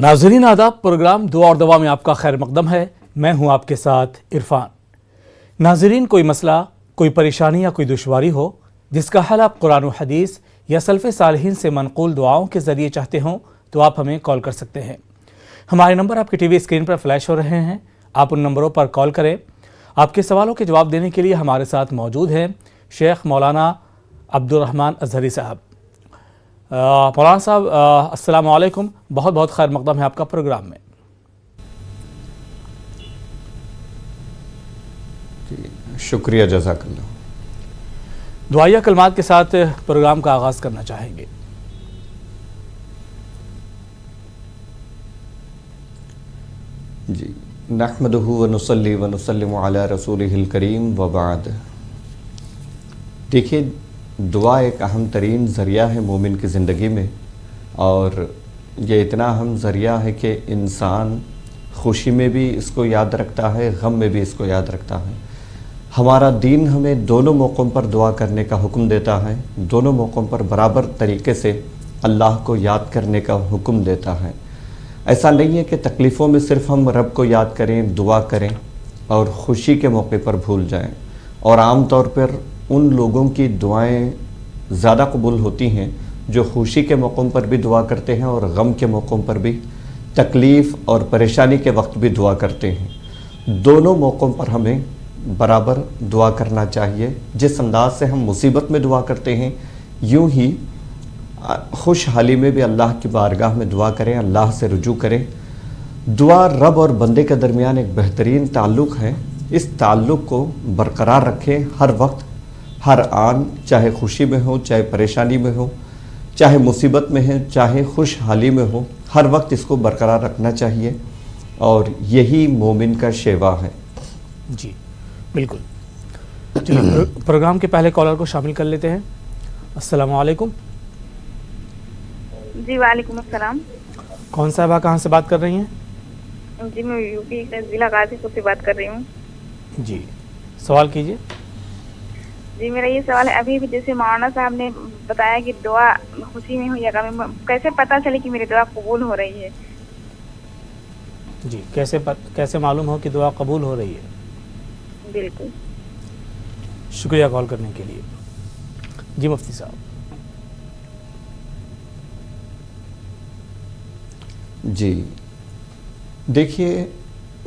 नाज़रीन आदाब, प्रोग्राम दुआ और दवा में आपका खैर मकदम है। मैं हूं आपके साथ इरफान। नाज़रीन, कोई मसला, कोई परेशानी या कोई दुश्वारी हो जिसका हल आप कुरान और हदीस या सल्फ़े सालिहीन से मनक़ूल दुआओं के ज़रिए चाहते हों तो आप हमें कॉल कर सकते हैं। हमारे नंबर आपकी टीवी स्क्रीन पर फ्लैश हो रहे हैं, आप उन नंबरों पर कॉल करें। आपके सवालों के जवाब देने के लिए हमारे साथ मौजूद हैं शेख मौलाना अब्दुल रहमान अज़हरी साहब। मौलाना साहब, अस्सलाम वालेकुम, बहुत बहुत खैर मकदम है आपका प्रोग्राम में। शुक्रिया, जज़ाकल्लाह। दुआया कलमात के साथ प्रोग्राम का आगाज़ करना चाहेंगे। जी, नहमदुहु व नुसल्ली व नुसल्लिमु अला रसूलिहिल करीम व बाद। देखिए, दुआ एक अहम तरीन ज़रिया है मोमिन की ज़िंदगी में, और ये इतना अहम ज़रिया है कि इंसान खुशी में भी इसको याद रखता है, गम में भी इसको याद रखता है। हमारा दीन हमें दोनों मौक़ों पर दुआ करने का हुक्म देता है, दोनों मौक़ों पर बराबर तरीके से अल्लाह को याद करने का हुक्म देता है। ऐसा नहीं है कि तकलीफ़ों में सिर्फ़ हम रब को याद करें, दुआ करें और ख़ुशी के मौके पर भूल जाएं। और आम तौर पर उन लोगों की दुआएं ज़्यादा कबूल होती हैं जो खुशी के मौक़ों पर भी दुआ करते हैं और गम के मौक़ों पर भी, तकलीफ़ और परेशानी के वक्त भी दुआ करते हैं। दोनों मौक़ों पर हमें बराबर दुआ करना चाहिए। जिस अंदाज से हम मुसीबत में दुआ करते हैं, यूं ही खुशहाली में भी अल्लाह की बारगाह में दुआ करें, अल्लाह से रुजू करें। दुआ रब और बंदे के दरमियान एक बेहतरीन ताल्लुक़ है। इस ताल्लुक़ को बरकरार रखें हर वक्त, हर आन, चाहे खुशी में हो, चाहे परेशानी में हो, चाहे मुसीबत में है, चाहे खुशहाली में हो, हर वक्त इसको बरकरार रखना चाहिए, और यही मोमिन का शेवा है। जी बिल्कुल। चलिए प्रोग्राम के पहले कॉलर को शामिल कर लेते हैं। अस्सलाम वालेकुम। जी वालेकुम अस्सलाम। कौन साहिबा कहाँ से बात कर रही हैं? जी मैं यूपी के ज़िला गाजीपुर से बात कर रही हूँ। जी, सवाल कीजिए। जी मेरा ये सवाल है, अभी भी जैसे मौलाना साहब ने बताया कि दुआ खुशी में हो या गम में, कैसे पता चले कि मेरी दुआ कबूल हो रही है? जी, कैसे मालूम हो कि दुआ कबूल हो रही है? बिल्कुल, शुक्रिया कॉल करने के लिए। जी मुफ्ती साहब। जी देखिए,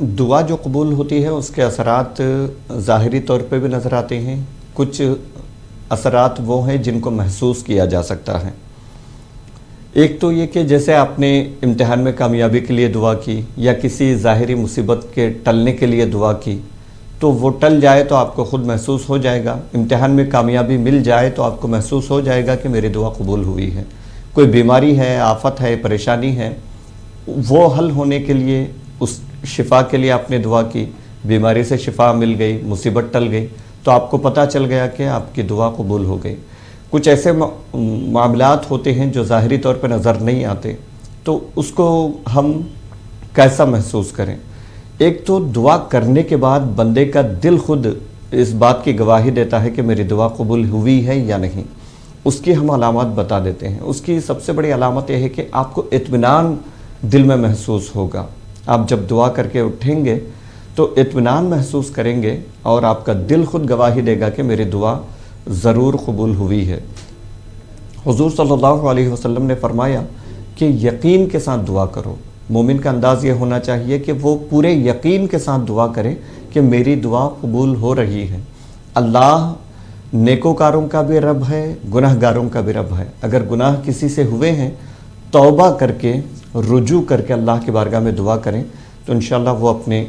दुआ जो कबूल होती है उसके असरात ज़ाहिरी तौर पे भी नज़र आते हैं। कुछ असरात वो हैं जिनको महसूस किया जा सकता है। एक तो ये कि जैसे आपने इम्तिहान में कामयाबी के लिए दुआ की या किसी ज़ाहिरी मुसीबत के टलने के लिए दुआ की, तो वो टल जाए तो आपको ख़ुद महसूस हो जाएगा। इम्तिहान में कामयाबी मिल जाए तो आपको महसूस हो जाएगा कि मेरी दुआ कबूल हुई है। कोई बीमारी है, आफत है, परेशानी है, वो हल होने के लिए, उस शिफा के लिए आपने दुआ की, बीमारी से शिफा मिल गई, मुसीबत टल गई, तो आपको पता चल गया कि आपकी दुआ कबूल हो गई। कुछ ऐसे मामलात होते हैं जो ज़ाहिरी तौर पर नज़र नहीं आते, तो उसको हम कैसा महसूस करें? एक तो दुआ करने के बाद बंदे का दिल खुद इस बात की गवाही देता है कि मेरी दुआ कबूल हुई है या नहीं। उसकी हम अलामत बता देते हैं। उसकी सबसे बड़ी अलामत यह है कि आपको इत्मीनान दिल में महसूस होगा। आप जब दुआ करके उठेंगे तो इत्मीनान महसूस करेंगे और आपका दिल खुद गवाही देगा कि मेरी दुआ ज़रूर कबूल हुई है। हुज़ूर सल्लल्लाहु अलैहि वसल्लम ने फरमाया कि यकीन के साथ दुआ करो। मोमिन का अंदाज़ ये होना चाहिए कि वो पूरे यकीन के साथ दुआ करे कि मेरी दुआ कबूल हो रही है। अल्लाह नेकोकारों का भी रब है, गुनाहगारों का भी रब है। अगर गुनाह किसी से हुए हैं, तौबा करके, रुजू करके अल्लाह की बारगाह में दुआ करें तो इंशाअल्लाह वो अपने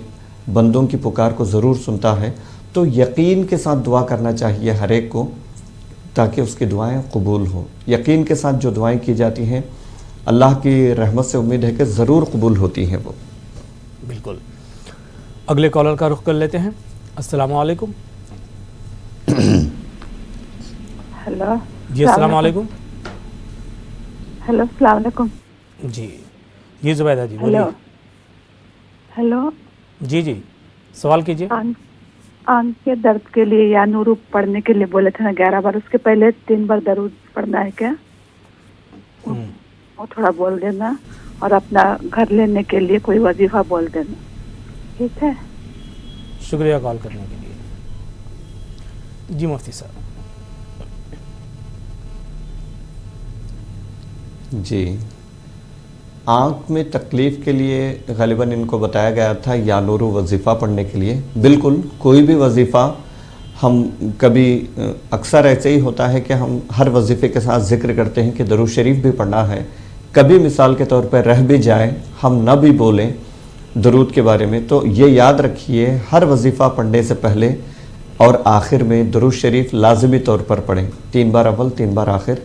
बंदों की पुकार को ज़रूर सुनता है। तो यकीन के साथ दुआ करना चाहिए हर एक को, ताकि उसकी दुआएं कबूल हों। यकीन के साथ जो दुआएं की जाती हैं, अल्लाह की रहमत से उम्मीद है कि ज़रूर कबूल होती हैं वो। बिल्कुल। अगले कॉलर का रुख कर लेते हैं। अस्सलाम वालेकुम। हेलो जी अस्सलाम वालेकुम। हेलो अस्सलाम वालेकुम। जी ज़ुबैदा जी बोलिए। हेलो जी सवाल कीजिए। आंख के दर्द के लिए या नूरू पढ़ने के लिए बोले थे ना 11 बार, उसके पहले 3 बार दरूद पढ़ना है क्या? वो थोड़ा बोल देना। और अपना घर लेने के लिए कोई वजीफा बोल देना, ठीक है? शुक्रिया कॉल करने के लिए। जी मुफ्ती साहब। जी, आँख में तकलीफ़ के लिए ग़ालिबन इनको बताया गया था या नूरू वजीफ़ा पढ़ने के लिए। बिल्कुल, कोई भी वजीफ़ा हम कभी अक्सर ऐसे ही होता है कि हम हर वजीफ़े के साथ ज़िक्र करते हैं कि दरूद शरीफ भी पढ़ना है, कभी मिसाल के तौर पर रह भी जाए, हम न भी बोलें दरूद के बारे में, तो ये याद रखिए हर वजीफ़ा पढ़ने से पहले और आखिर में दरूद शरीफ लाजमी तौर पर पढ़ें, 3 बार अव्वल 3 बार आखिर।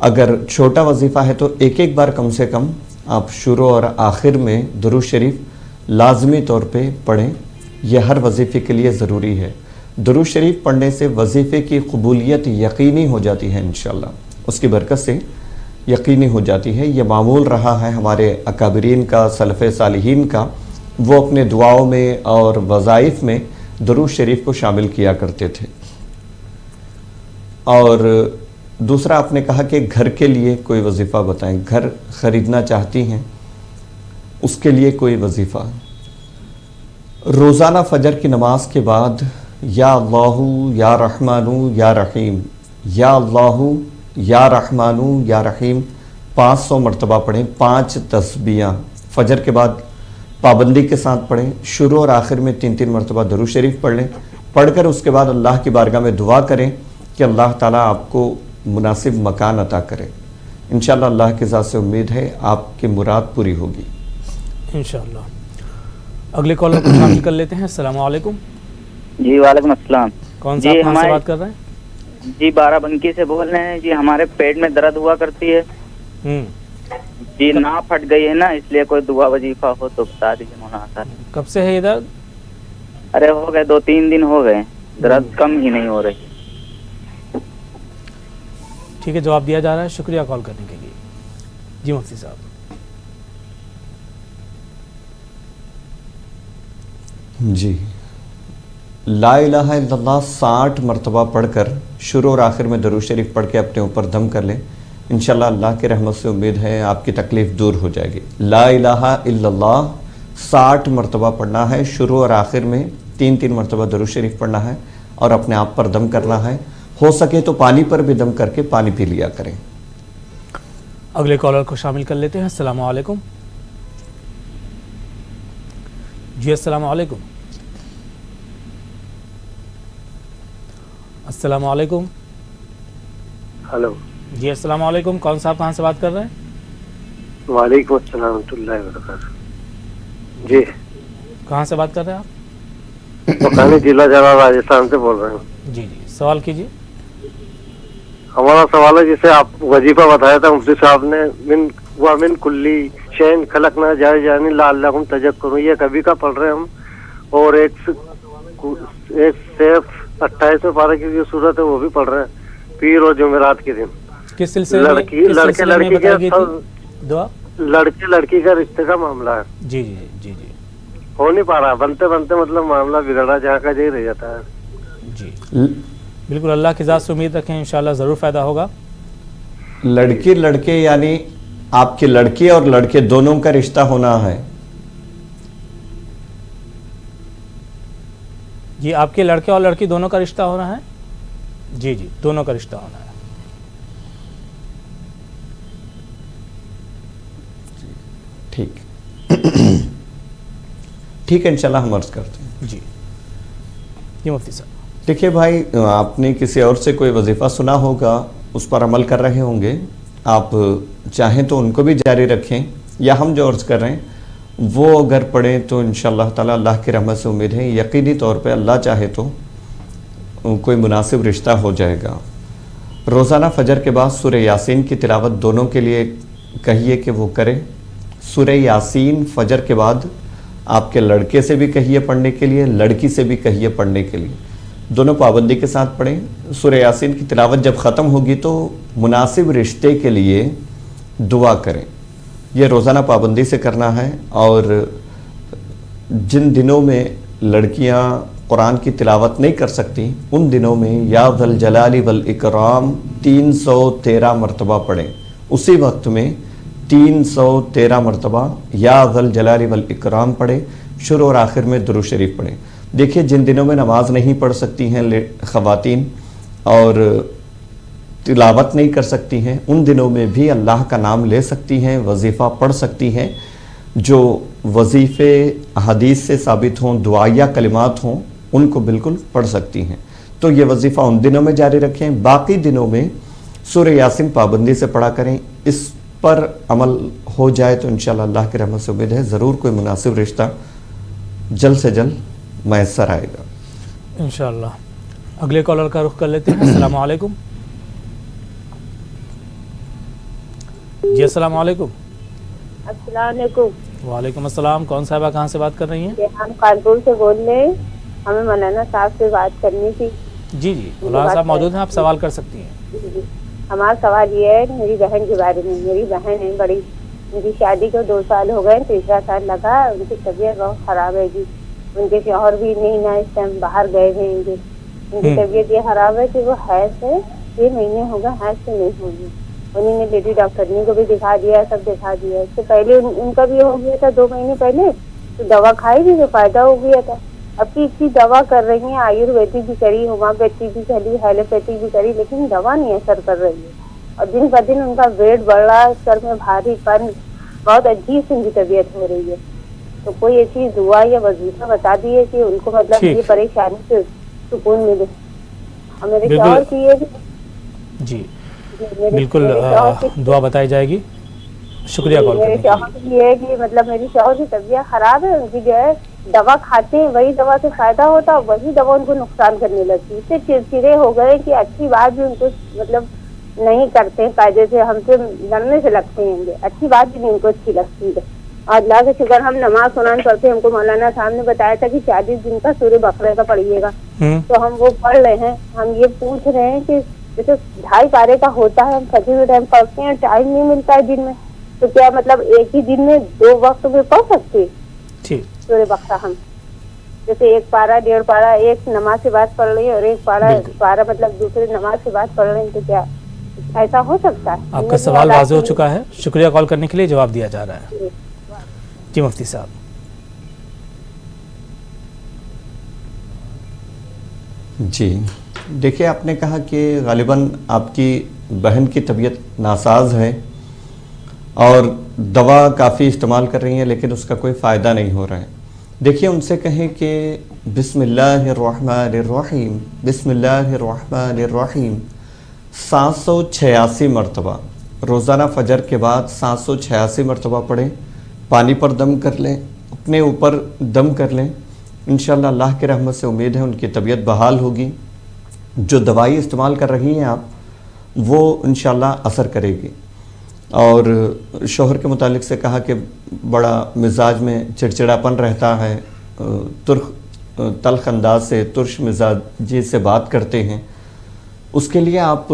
अगर छोटा वजीफ़ा है तो एक बार कम से कम आप शुरू और आखिर में दरूद शरीफ लाजमी तौर पे पढ़ें। यह हर वजीफ़े के लिए ज़रूरी है। दरूद शरीफ पढ़ने से वजीफ़े की कबूलियत यकीनी हो जाती है, इंशाअल्लाह उसकी बरकत से यकीनी हो जाती है। यह मामूल रहा है हमारे अकाबरीन का, सलफ़े सालिहीन का। वो अपने दुआओं में और वज़ाइफ में दरूद शरीफ को शामिल किया करते थे। और दूसरा आपने कहा कि घर के लिए कोई वजीफ़ा बताएं, घर ख़रीदना चाहती हैं उसके लिए कोई वजीफ़ा। रोज़ाना फ़जर की नमाज के बाद या अल्लाहु या रहमानु या रहीम, या अल्लाहु या रहमानु या रहीम 500 मरतबा पढ़ें। 5 तस्बीहां फ़जर के बाद पाबंदी के साथ पढ़ें। शुरू और आखिर में 3-3 मरतबा दरूद शरीफ पढ़ लें। पढ़कर उसके बाद अल्लाह की बारगाह में दुआ करें कि अल्लाह ताला आपको मुनासिब मकान अता करे। इंशाअल्लाह अल्लाह की ज़ात से उम्मीद है आपकी मुराद पूरी होगी इंशाअल्लाह। अगले कॉलर को शामिल कर लेते हैं। अस्सलाम वालेकुम। जी वालेकुम अस्सलाम। कौन सा, कहाँ से बात कर रहे हैं? जी बाराबंकी से बोल रहे हैं जी। हमारे पेट में दर्द हुआ करती है जी, ना फट गई है ना, इसलिए कोई दुआ वजीफा हो तो बता दीजिए मौलाना। कब से है ये दर्द? अरे हो गए 2-3 दिन हो गए, दर्द कम ही नहीं हो रही। ठीक है, जवाब दिया जा रहा है। शुक्रिया कॉल करने के लिए। जी मुफ्ती साहब। जी, ला इलाहा इल्लल्लाह 60 मरतबा पढ़कर शुरू और आखिर में दरूद शरीफ पढ़ के अपने ऊपर दम कर लें। इंशाअल्लाह अल्लाह की रहमत से उम्मीद है आपकी तकलीफ़ दूर हो जाएगी। ला इलाहा इल्लल्लाह 60 मरतबा पढ़ना है। शुरू और आखिर में 3-3 मरतबा दरूद शरीफ पढ़ना है और अपने आप पर दम करना है। हो सके तो पानी पर भी दम करके पानी पी लिया करें। अगले कॉलर को शामिल कर लेते हैं। अस्सलाम वालेकुम। जी अस्सलाम वालेकुम। अस्सलाम वालेकुम। हेलो जी अस्सलाम वालेकुम। कौन साहब, कहाँ से बात कर रहे हैं? वालेकुम अस्सलाम रहमतुल्लाहि व बरकातहू। जी कहाँ से बात कर रहे हैं आप? मकानी जिला जला राजस्थान से बोल रहे हैं। जी जी, सवाल कीजिए। हमारा सवाल है, जैसे आप वजीफा बताया था मुफ्ती साहब ने, मिन कुल्ली शैन खलकना जाए जानी लअल्लकुम तज़क्करून, ये कभी का पढ़ रहे हैं हम। और एक सेफ 28वें पारे की जो सूरत है वो भी पढ़ रहे हैं पीर और जुमेरात के दिन। किस सिलसिले में? लड़की लड़के लड़की का रिश्ते का मामला है। जी जी जी जी, हो नहीं पा रहा, बनते बनते मतलब मामला बिगड़ा जहाँ का जही रह जाता है। जी बिल्कुल, अल्लाह की ज़ात से उम्मीद रखें, इंशाल्लाह ज़रूर फ़ायदा होगा। लड़की लड़के यानी आपकी लड़की और लड़के दोनों का रिश्ता होना है। जी, आपके लड़के और लड़की दोनों का रिश्ता होना है। जी जी, दोनों का रिश्ता होना है। ठीक ठीक है, इंशाल्लाह हम अर्ज करते हैं। जी ये मुफ्ती साहब। देखिए भाई, आपने किसी और से कोई वजीफ़ा सुना होगा, उस पर अमल कर रहे होंगे। आप चाहें तो उनको भी जारी रखें, या हम जो अर्ज कर रहे हैं वो अगर पढ़ें तो इंशाअल्लाह ताला अल्लाह की रहमत से उम्मीद है यकीनी तौर पे अल्लाह चाहे तो कोई मुनासिब रिश्ता हो जाएगा। रोज़ाना फ़जर के बाद सूरह यासीन की तिलावत दोनों के लिए कहिए कि वो करें। सूरह यासीन फ़जर के बाद आपके लड़के से भी कहिए पढ़ने के लिए, लड़की से भी कहिए पढ़ने के लिए, दोनों पाबंदी के साथ पढ़ें। सूरह यासीन की तिलावत जब ख़त्म होगी तो मुनासिब रिश्ते के लिए दुआ करें। यह रोज़ाना पाबंदी से करना है। और जिन दिनों में लड़कियां कुरान की तिलावत नहीं कर सकती, उन दिनों में या ज़ल जलाली वल इकराम 313 मरतबा पढ़ें। उसी वक्त में 313 मरतबा या ज़ल जलाली वल इकराम पढ़े, शुरू और आखिर में दुरूद शरीफ पढ़े। देखिए, जिन दिनों में नमाज नहीं पढ़ सकती हैं ख़वातीन और तिलावत नहीं कर सकती हैं, उन दिनों में भी अल्लाह का नाम ले सकती हैं, वजीफ़ा पढ़ सकती हैं। जो वजीफ़े हदीस से साबित हों, दुआया कलिमात हों, उनको बिल्कुल पढ़ सकती हैं। तो ये वजीफ़ा उन दिनों में जारी रखें। बाकी दिनों में सूरह यासीन पाबंदी से पढ़ा करें। इस पर अमल हो जाए तो इंशाअल्लाह अल्लाह की रहमत से उम्मीद है ज़रूर कोई मुनासिब रिश्ता जल्द से जल्द मैसर आएगा इंशाअल्लाह। अगले कॉलर का रुख कर लेते हैं। अस्सलाम वालेकुम जी। अस्सलाम वालेकुम। अस्सलाम वालेकुम। वालेकुम अस्सलाम। कौन साहबा कहाँ से बात कर रही हैं? हम कानपुर से बोल रहे हैं, हमें मौलाना साहब से बात करनी थी। जी जी, मौलाना साहब मौजूद हैं, आप सवाल कर सकती हैं। हमारा सवाल ये है, मेरी बहन के बारे में। मेरी बहन है बड़ी, उनकी शादी को 2 साल हो गए, तीसरा साल लगा। उनकी तबीयत बहुत खराब है जी। उनके शौहर भी नहीं ना, इस टाइम बाहर गए हैं। उनकी तबीयत ये खराब है कि वो हैज है, 6 महीने हो गए हैज से नहीं होगी। उन्होंने लेडी डॉक्टरनी को भी दिखा दिया, सब दिखा दिया। इससे पहले उनका भी हो गया था 2 महीने पहले, तो दवा खाई भी तो फायदा हो गया था। अब की इतनी दवा कर रही हैं, आयुर्वेदिक भी करी, होम्योपैथी भी करी, एलोपैथिक भी करी, लेकिन दवा नहीं असर कर रही है। और दिन ब दिन उनका वेट बढ़ रहा है, सर में भारीपन, बहुत अजीब सी उनकी तबीयत हो रही है। तो कोई ऐसी दुआ या वजीफा बता दिए कि उनको मतलब ये परेशानी से सुकून मिले। और मेरे शौहर की ये जी बिल्कुल दुआ बताई जाएगी। शुक्रिया कॉल करने के लिए। मेरे शौहर ये है कि मतलब मेरी शौहर की तबीयत खराब है, उनकी जो है दवा खाते हैं, वही दवा से फायदा होता है, वही दवा उनको नुकसान करने लगती है। इससे चिड़चिड़े हो गए कि अच्छी बात भी उनको मतलब नहीं करते हैं, कायदे से हमसे लड़ने से लगते हैं। अच्छी बात भी नहीं उनको अच्छी लगती है। और अल्लाह के शुक्र हम नमाज कुरान पढ़ते हैं। हमको मौलाना साहब ने बताया था कि 40 दिन का सूरह बकरा का पढ़िएगा, तो हम वो पढ़ रहे हैं। हम ये पूछ रहे हैं कि जैसे 2.5 पारे का होता है, हम फजर के टाइम पढ़ते हैं, टाइम नहीं मिलता है दिन में, तो क्या मतलब एक ही दिन में 2 वक्त में पढ़ सकते हैं सूरह बकरा? हम जैसे 1 पारा 1.5 पारा एक नमाज से बाद पढ़ रहे हैं और 1 पारा मतलब दूसरे नमाज से बाद पढ़ रहे हैं, तो क्या ऐसा हो सकता है? आपका सवाल वाज़ेह हो चुका है। शुक्रिया कॉल करने के लिए। जवाब दिया जा रहा है। जी मुफ्ती साहब। जी देखिए, आपने कहा कि गालिबन आपकी बहन की तबीयत नासाज है और दवा काफ़ी इस्तेमाल कर रही हैं, लेकिन उसका कोई फ़ायदा नहीं हो रहा है। देखिए, उनसे कहें कि बिस्मिल्लाहिर्रहमानिर्रहीम, बिस्मिल्लाहिर्रहमानिर्रहीम 786 मरतबा रोज़ाना फ़जर के बाद 786 मरतबा पढ़ें। पानी पर दम कर लें, अपने ऊपर दम कर लें। इंशाअल्लाह अल्लाह की रहमत से उम्मीद है उनकी तबीयत बहाल होगी। जो दवाई इस्तेमाल कर रही हैं आप, वो इंशाअल्लाह असर करेगी। और शौहर के मुतालिक से कहा कि बड़ा मिजाज में चिड़चिड़ापन रहता है, तल्ख अंदाज से, तुर्श मिजाजी से बात करते हैं। उसके लिए आप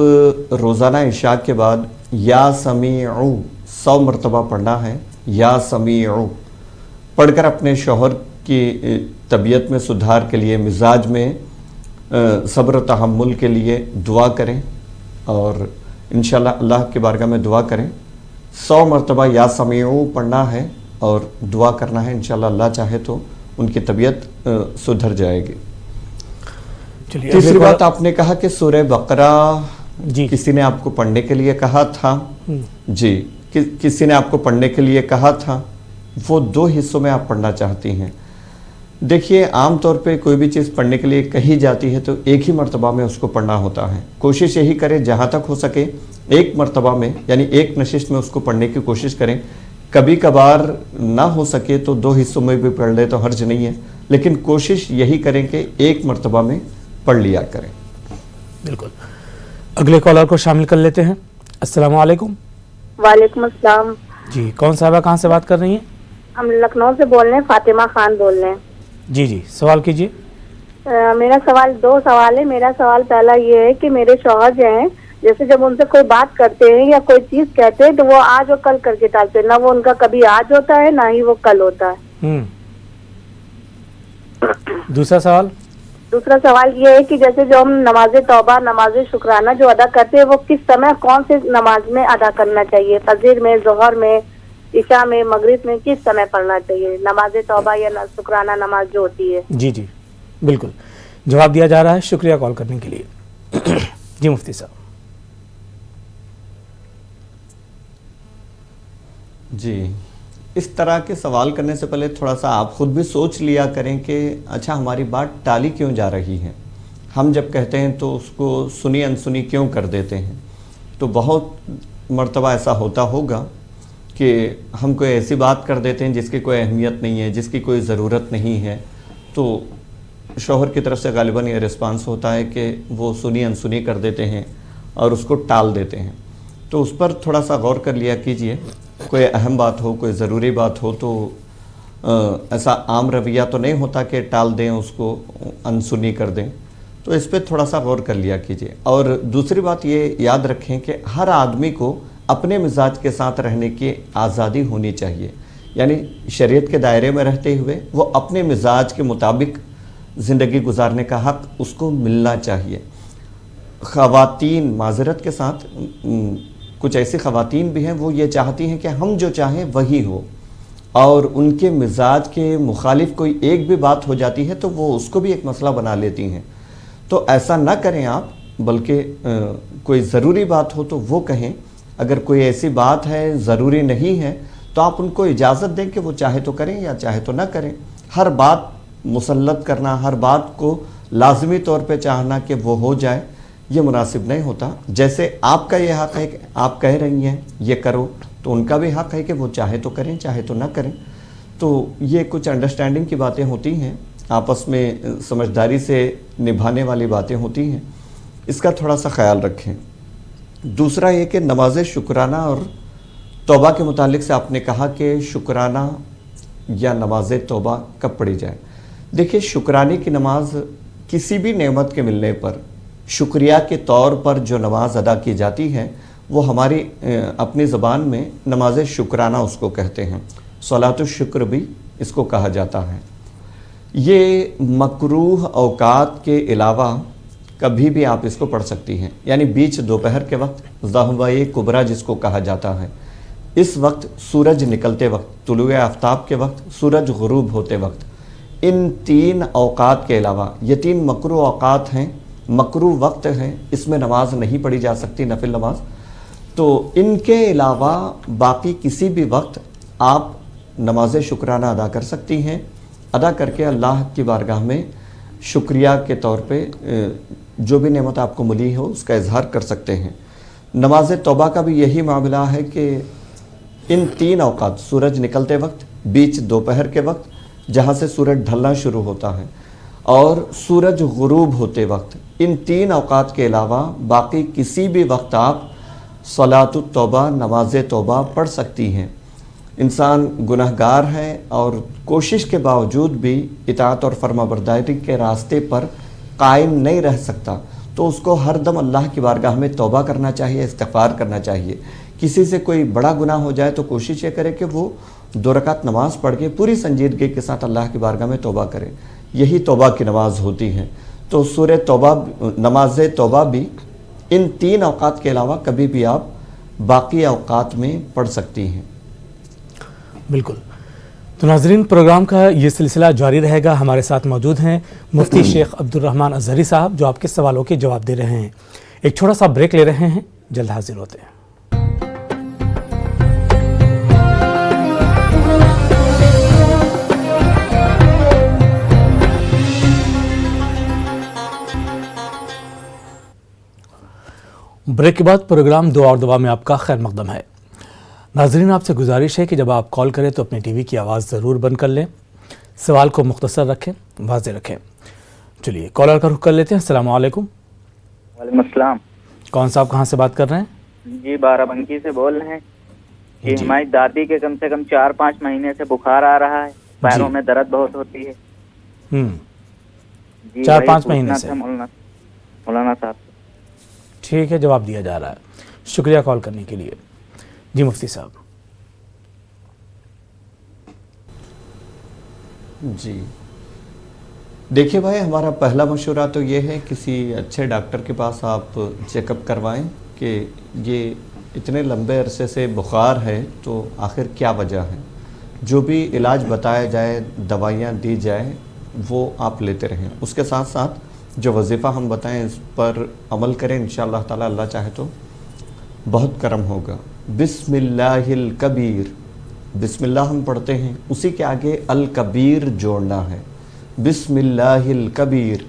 रोज़ाना इशा के बाद या समीउ 100 मरतबा पढ़ना है। या समीउ पढ़कर अपने शौहर की तबीयत में सुधार के लिए, मिजाज में सब्र तहम्मुल के लिए दुआ करें और इंशाअल्लाह अल्लाह की बारगाह में दुआ करें। 100 मरतबा या समीउ पढ़ना है और दुआ करना है। इंशाअल्लाह अल्लाह चाहे तो उनकी तबीयत सुधर जाएगी। तीसरी बात, आपने कहा कि सूरह बकरा किसी ने आपको पढ़ने के लिए कहा था। जी, किसी ने आपको पढ़ने के लिए कहा था, वो 2 हिस्सों में आप पढ़ना चाहती हैं। देखिए, आम तौर पे कोई भी चीज़ पढ़ने के लिए कही जाती है तो एक ही मर्तबा में उसको पढ़ना होता है। कोशिश यही करें जहाँ तक हो सके एक मर्तबा में, यानी एक नशिस्त में उसको पढ़ने की कोशिश करें। कभी कभार ना हो सके तो 2 हिस्सों में भी पढ़ ले तो हर्ज नहीं है, लेकिन कोशिश यही करें कि एक मर्तबा में पढ़ लिया करें। बिल्कुल। अगले कॉलर को शामिल कर लेते हैं। अस्सलाम वालेकुम। वालेकुम अस्सलाम। जी, कौन साहबा कहाँ से बात कर रही हैं? हम लखनऊ से बोल रहे हैं, फातिमा खान बोल रहे हैं। जी जी, सवाल कीजिए। मेरा सवाल 2 सवाल है। मेरा सवाल पहला ये है कि मेरे शौहर जो हैं, जैसे जब उनसे कोई बात करते हैं या कोई चीज कहते हैं तो वो आज और कल करके टालते हैं, ना वो उनका कभी आज होता है ना ही वो कल होता है। दूसरा सवाल। दूसरा सवाल ये है कि जैसे जो हम नमाज तौबा, नमाज शुक्राना जो अदा करते हैं, वो किस समय, कौन से नमाज में अदा करना चाहिए? फजर में, जोहर में, इशा में, मगरिब में, किस समय पढ़ना चाहिए नमाज तौबा या शुक्राना नमाज जो होती है? जी जी बिल्कुल, जवाब दिया जा रहा है। शुक्रिया कॉल करने के लिए। जी मुफ्ती साहब। जी, इस तरह के सवाल करने से पहले थोड़ा सा आप खुद भी सोच लिया करें कि अच्छा हमारी बात टाली क्यों जा रही है। हम जब कहते हैं तो उसको सुनी अनसुनी क्यों कर देते हैं। तो बहुत मर्तबा ऐसा होता होगा कि हम कोई ऐसी बात कर देते हैं जिसकी कोई अहमियत नहीं है, जिसकी कोई ज़रूरत नहीं है, तो शौहर की तरफ से गालिबन ये रिस्पांस होता है कि वो सुनी अनसुनी कर देते हैं और उसको टाल देते हैं। तो उस पर थोड़ा सा गौर कर लिया कीजिए। कोई अहम बात हो, कोई ज़रूरी बात हो तो ऐसा आम रवैया तो नहीं होता कि टाल दें, उसको अनसुनी कर दें। तो इस पर थोड़ा सा गौर कर लिया कीजिए। और दूसरी बात ये याद रखें कि हर आदमी को अपने मिजाज के साथ रहने की आज़ादी होनी चाहिए, यानी शरीयत के दायरे में रहते हुए वो अपने मिजाज के मुताबिक ज़िंदगी गुजारने का हक़ उसको मिलना चाहिए। ख़वातीन, माज़रत के साथ कुछ ऐसी ख़वातीन भी हैं वो ये चाहती हैं कि हम जो चाहें वही हो, और उनके मिजाज के मुखालिफ कोई एक भी बात हो जाती है तो वो उसको भी एक मसला बना लेती हैं। तो ऐसा ना करें आप, बल्कि कोई ज़रूरी बात हो तो वो कहें। अगर कोई ऐसी बात है ज़रूरी नहीं है तो आप उनको इजाज़त दें कि वो चाहे तो करें या चाहे तो ना करें। हर बात मुसल्लत करना, हर बात को लाजमी तौर पे चाहना कि वो हो जाए, ये मुनासिब नहीं होता। जैसे आपका ये हक़ है कि आप कह रही हैं ये करो, तो उनका भी हक़ है कि वो चाहे तो करें चाहे तो ना करें। तो ये कुछ अंडरस्टैंडिंग की बातें होती हैं, आपस में समझदारी से निभाने वाली बातें होती हैं, इसका थोड़ा सा ख्याल रखें। दूसरा ये कि नमाज शुक्राना और तौबा के मुतालिक से आपने कहा कि शुक्राना या नमाज तौबा कब पढ़ी जाए। देखिए, शुक्राने की नमाज किसी भी नेमत के मिलने पर शुक्रिया के तौर पर जो नमाज अदा की जाती है वो हमारी अपनी ज़बान में नमाज शुक्राना उसको कहते हैं। सलातुश शुक्र भी इसको कहा जाता है। ये मकरूह औकात के अलावा कभी भी आप इसको पढ़ सकती हैं, यानी बीच दोपहर के वक्त, ज़हवाए कुबरा जिसको कहा जाता है, इस वक्त, सूरज निकलते वक्त, तुलुए आफ्ताब के वक्त, सूरज गुरूब होते वक्त, इन 3 औकात के अलावा, ये 3 मकरूह औकात हैं, मकरूह वक्त हैं, इसमें नमाज नहीं पढ़ी जा सकती, नफिल नमाज। तो इनके अलावा बाकी किसी भी वक्त आप नमाज शुक्राना अदा कर सकती हैं। अदा करके अल्लाह की बारगाह में शुक्रिया के तौर पे जो भी नेमत आपको मिली हो उसका इजहार कर सकते हैं। नमाज तौबा का भी यही मामला है कि इन 3 औकात, सूरज निकलते वक्त, बीच दोपहर के वक्त जहाँ से सूरज ढलना शुरू होता है, और सूरज गुरूब होते वक्त, इन 3 औकात के अलावा बाकी किसी भी वक्त आप सलातुत तौबा, नमाज तौबा पढ़ सकती हैं। इंसान गुनहगार है और कोशिश के बावजूद भी इताअत और फरमाबरदारी के रास्ते पर कायम नहीं रह सकता, तो उसको हर दम अल्लाह की बारगाह में तौबा करना चाहिए, इस्तिग़फ़ार करना चाहिए। किसी से कोई बड़ा गुनाह हो जाए तो कोशिश ये करे कि वो 2 रकात नमाज पढ़ के पूरी संजीदगी के साथ अल्लाह की बारगाह में तौबा करे। यही तौबा की नमाज होती है। तो सूरह तौबा, नमाज तौबा भी इन 3 औकात के अलावा कभी भी आप बाकी औकात में पढ़ सकती हैं। बिल्कुल। तो नाज़रीन, प्रोग्राम का ये सिलसिला जारी रहेगा। हमारे साथ मौजूद हैं मुफ्ती शेख अब्दुल रहमान अज़हरी साहब, जो आपके सवालों के जवाब दे रहे हैं। एक छोटा सा ब्रेक ले रहे हैं, जल्द हाजिर होते हैं। ब्रेक के बाद प्रोग्राम दुआ और दवा में आपका खैर मकदम है। नाज़रीन, आपसे गुजारिश है कि जब आप कॉल करें तो अपने टीवी की आवाज़ ज़रूर बंद कर लें, सवाल को मुख्तसर रखें, वाज़ेह रखें। चलिए कॉलर का रुख कर लेते हैं। अस्सलाम वालेकुम। वालेकुम अस्सलाम। कौन साहब, कहाँ से बात कर रहे हैं? जी, बाराबंकी से बोल रहे हैं कि हमारी दादी के कम से कम 4-5 महीने से बुखार आ रहा है, पैरों में दर्द बहुत होती है। 4-5 महीने से? मौलाना साहब। ठीक है, जवाब दिया जा रहा है। शुक्रिया कॉल करने के लिए। जी मुफ्ती साहब। जी, देखिए भाई, हमारा पहला मशवरा तो ये है किसी अच्छे डॉक्टर के पास आप चेकअप करवाएं कि ये इतने लंबे अरसे से बुखार है तो आखिर क्या वजह है। जो भी इलाज बताया जाए, दवाइयाँ दी जाए, वो आप लेते रहें। उसके साथ साथ जो वजीफ़ा हम बताएं इस पर अमल करें, इंशाअल्लाह ताला अल्लाह चाहे तो बहुत करम होगा। बिस्मिल्लाहिल कबीर, बिस्मिल्लाह हम पढ़ते हैं, उसी के आगे अल कबीर जोड़ना है। बिस्मिल्लाहिल कबीर,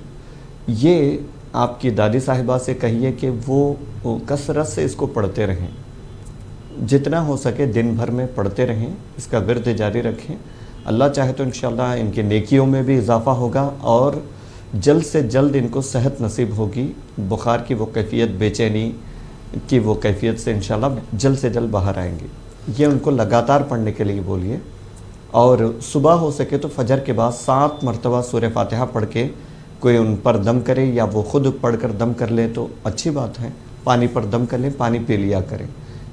ये आपकी दादी साहिबा से कहिए कि वो कसरत से इसको पढ़ते रहें, जितना हो सके दिन भर में पढ़ते रहें, इसका विर्द जारी रखें। अल्लाह चाहे तो इंशाअल्लाह इनके नेकियों में भी इजाफ़ा होगा और जल्द से जल्द इनको सेहत नसीब होगी। बुखार की वो कैफियत, बेचैनी की वो कैफियत से इंशाअल्लाह जल्द से जल्द बाहर आएंगे। ये उनको लगातार पढ़ने के लिए बोलिए और सुबह हो सके तो फजर के बाद 7 मरतबा सूरह फातिहा पढ़ के कोई उन पर दम करे या वो खुद पढ़कर दम कर ले तो अच्छी बात है। पानी पर दम कर लें, पानी पी लिया करें।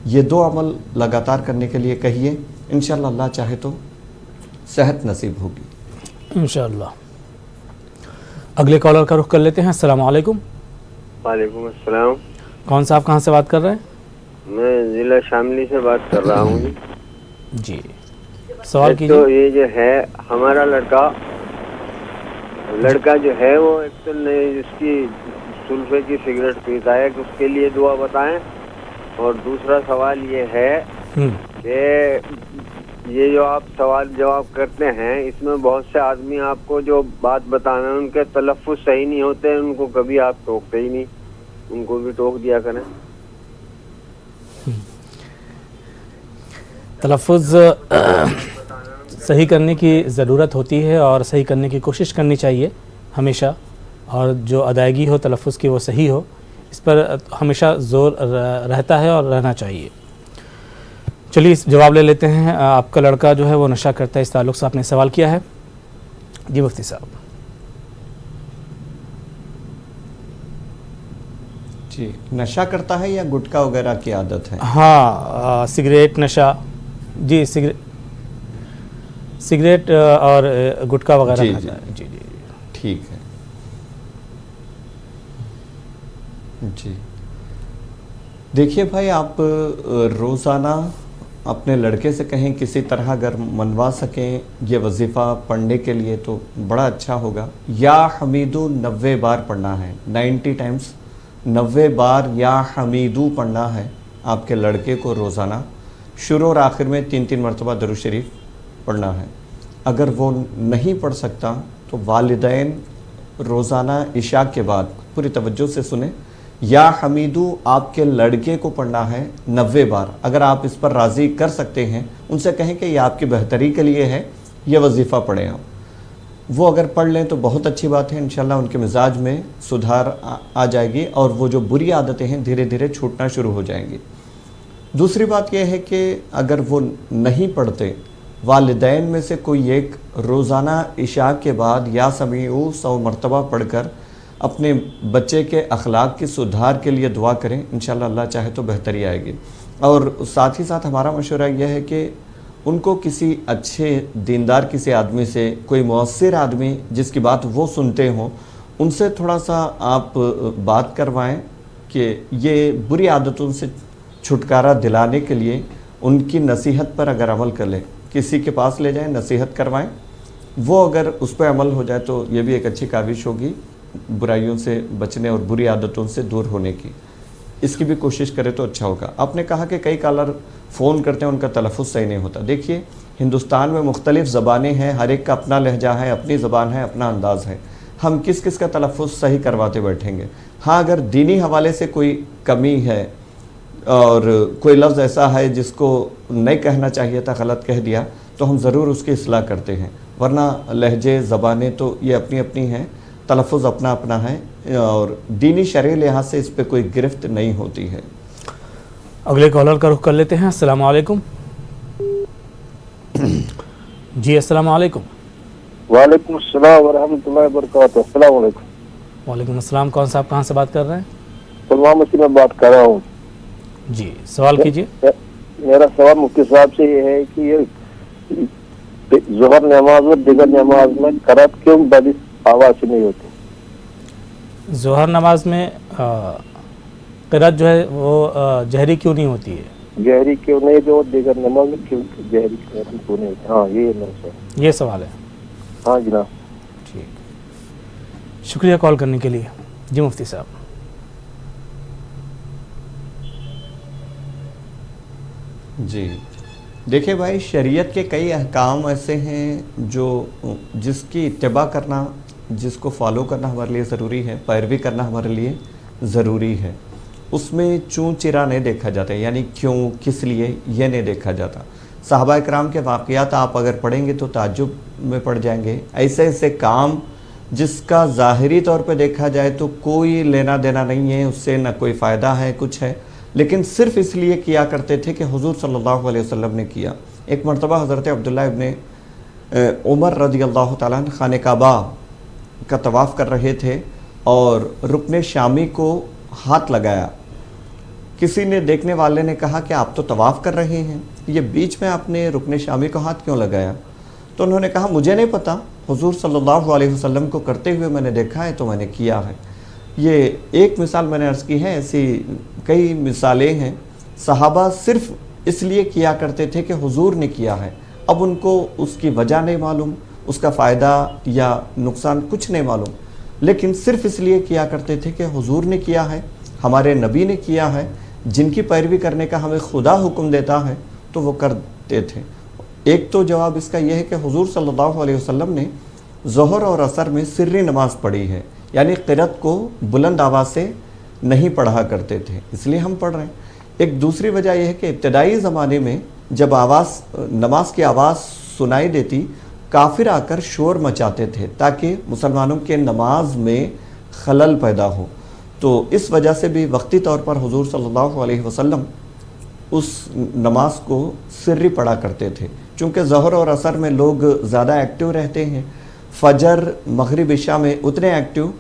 ये 2 अमल लगातार करने के लिए कहिए, इंशाअल्लाह अल्लाह चाहे तो सेहत नसीब होगी इंशाअल्लाह। अगले कॉलर का रुख कर लेते हैं। अस्सलाम वालेकुम। वालेकुम अस्सलाम। कौन सा, आप कहाँ से बात कर रहे हैं? मैं ज़िला शामली से बात कर रहा हूँ जी, सवाल कीजिए। तो ये जो है हमारा लड़का जो है वो एक तो इसकी सुल्फे की सिगरेट पीता है, कि उसके लिए दुआ बताएं। और दूसरा सवाल ये है कि ये जो आप सवाल जवाब करते हैं इसमें बहुत से आदमी आपको जो बात बताना है उनके तलफ़्फ़ुज़ सही नहीं होते, उनको कभी आप टोकते ही नहीं, उनको भी टोक दिया करें। तलफ़्फ़ुज़ सही करने की ज़रूरत होती है और सही करने की कोशिश करनी चाहिए हमेशा, और जो अदायगी हो तलफ़्फ़ुज़ की वो सही हो, इस पर हमेशा ज़ोर रहता है और रहना चाहिए। चलिए जवाब ले लेते हैं। आपका लड़का जो है वो नशा करता है, इस ताल्लुक़ से आपने सवाल किया है। जी मुफ्ती साहब। जी, नशा करता है या गुटखा वगैरह की आदत है? हाँ, सिगरेट नशा, जी सिगरेट और गुटखा वगैरह जी, खाता है। जी जी ठीक है। जी देखिए भाई, आप रोज़ाना अपने लड़के से कहें किसी तरह अगर मनवा सकें ये वजीफ़ा पढ़ने के लिए तो बड़ा अच्छा होगा। या हमीदू 90 बार पढ़ना है, 90 टाइम्स 90 बार या हमीदू पढ़ना है आपके लड़के को रोज़ाना। शुरू और आखिर में 3-3 मरतबा दरूद शरीफ पढ़ना है। अगर वो नहीं पढ़ सकता तो वालिदैन रोज़ाना इशा के बाद, पूरी तवज्जो से सुने, या हमीदू आपके लड़के को पढ़ना है 90 बार। अगर आप इस पर राज़ी कर सकते हैं, उनसे कहें कि यह आपकी बेहतरी के लिए है, यह वजीफ़ा पढ़ें आप। वो अगर पढ़ लें तो बहुत अच्छी बात है, इंशाल्लाह उनके मिजाज में सुधार आ जाएगी और वो जो बुरी आदतें हैं धीरे धीरे छूटना शुरू हो जाएंगी। दूसरी बात यह है कि अगर वो नहीं पढ़ते, वालिदैन में से कोई एक रोज़ाना इशा के बाद या समीऊ 100 मरतबा पढ़कर अपने बच्चे के अखलाक की सुधार के लिए दुआ करें, इंशाल्लाह अल्लाह चाहे तो बेहतरी आएगी। और साथ ही साथ हमारा मशवरा यह है कि उनको किसी अच्छे दीनदार किसी आदमी से, कोई मुअस्सिर आदमी जिसकी बात वो सुनते हों, उनसे थोड़ा सा आप बात करवाएं कि ये बुरी आदतों से छुटकारा दिलाने के लिए उनकी नसीहत पर अगर अमल कर लें, किसी के पास ले जाएं, नसीहत करवाएं, वो अगर उस पर अमल हो जाए तो ये भी एक अच्छी काविश होगी बुराइयों से बचने और बुरी आदतों से दूर होने की। इसकी भी कोशिश करें तो अच्छा होगा। आपने कहा कि कई कॉलर फ़ोन करते हैं, उनका तलफ़्फ़ुज़ सही नहीं होता। देखिए, हिंदुस्तान में मुख्तलिफ़ ज़बानें हैं, हर एक का अपना लहजा है, अपनी ज़बान है, अपना अंदाज़ है। हम किस किस का तलफ़्फ़ुज़ सही करवाते बैठेंगे। हाँ, अगर दीनी हवाले से कोई कमी है और कोई लफ्ज़ ऐसा है जिसको नहीं कहना चाहिए था, गलत कह दिया, तो हम ज़रूर उसकी इस्लाह करते हैं। वरना लहजे ज़बानें तो ये अपनी अपनी हैं, तलफ़्फ़ुज़ अपना अपना है और दीनी शरई लिहाज से इस पर कोई गिरफ्त नहीं होती है। अगले कॉलर का रुख कर लेते हैं। अस्सलाम वालेकुम। जी अस्सलाम वालेकुम। वालेकुम अस्सलाम व रहमतुल्लाहि व बरकातहू। अस्सलाम वालेकुम। वालेकुम अस्सलाम। कौन सा, आप कहाँ से बात कर रहे हैं? पुलवामा से मैं बात कर रहा हूँ। जी सवाल कीजिए। मेरा सवाल मुफ्ती साहब से ये है कि ये ज़ोहर नमाज और दिगर नमाज में क़रात क्यों आवाज़ नहीं होती। ज़ोहर नमाज में क़िरात जो है वो जहरी क्यों नहीं होती है? जहरी क्यों नहीं, जो दीगर नमाज में क्यों जहरी क्यों नहीं होती? हाँ, ये है मेरा सवाल। ये सवाल है। हाँ जनाब। ठीक, शुक्रिया कॉल करने के लिए। जी मुफ्ती साहब। जी देखिए भाई, शरीयत के कई अहकाम ऐसे हैं जो जिसकी इत्तिबा करना, जिसको फॉलो करना हमारे लिए ज़रूरी है, पैरवी करना हमारे लिए ज़रूरी है। उसमें चूँ चिरा नहीं देखा जाता, यानी क्यों किस लिए ये नहीं देखा जाता। सहाबा इकराम के वाक़यात आप अगर पढ़ेंगे तो ताज्जुब में पड़ जाएंगे। ऐसे ऐसे काम जिसका ज़ाहिरी तौर पे देखा जाए तो कोई लेना देना नहीं है, उससे न कोई फ़ायदा है कुछ है, लेकिन सिर्फ़ इसलिए किया करते थे कि हुज़ूर सल्लल्लाहु अलैहि वसल्लम ने किया। एक मरतबा हज़रत अब्दुल्लाह इब्न उमर रज़ियल्लाहु ताला अन्हु खाने काबा का तवाफ़ कर रहे थे और रुकने शामी को हाथ लगाया। किसी ने, देखने वाले ने कहा कि आप तो तवाफ़ कर रहे हैं, ये बीच में आपने रुकने शामी को हाथ क्यों लगाया? तो उन्होंने कहा मुझे नहीं पता, हुज़ूर सल्लल्लाहु अलैहि वसल्लम को करते हुए मैंने देखा है तो मैंने किया है। ये एक मिसाल मैंने अर्ज़ की है, ऐसी कई मिसालें हैं। सहाबा सिर्फ़ इसलिए किया करते थे कि हुज़ूर ने किया है। अब उनको उसकी वजह नहीं मालूम, उसका फ़ायदा या नुकसान कुछ नहीं मालूम, लेकिन सिर्फ़ इसलिए किया करते थे कि हुज़ूर ने किया है, हमारे नबी ने किया है, जिनकी पैरवी करने का हमें खुदा हुक्म देता है तो वो करते थे। एक तो जवाब इसका यह है कि हुज़ूर सल्लल्लाहु अलैहि वसल्लम ने ज़ोहर और असर में सिर्री नमाज़ पढ़ी है, यानी क़िरात को बुलंद आवाज़ से नहीं पढ़ा करते थे, इसलिए हम पढ़ रहे हैं। एक दूसरी वजह यह है कि इब्तदाई ज़माने में जब नमाज की आवाज़ सुनाई देती, काफिर आकर शोर मचाते थे ताकि मुसलमानों के नमाज में खलल पैदा हो। तो इस वजह से भी वक्ती तौर पर हुज़ूर सल्लल्लाहु अलैहि वसल्लम उस नमाज को सिर्री पढ़ा करते थे। चूँकि ज़ोहर और असर में लोग ज़्यादा एक्टिव रहते हैं, फ़जर मग़रिब इशा में उतने एक्टिव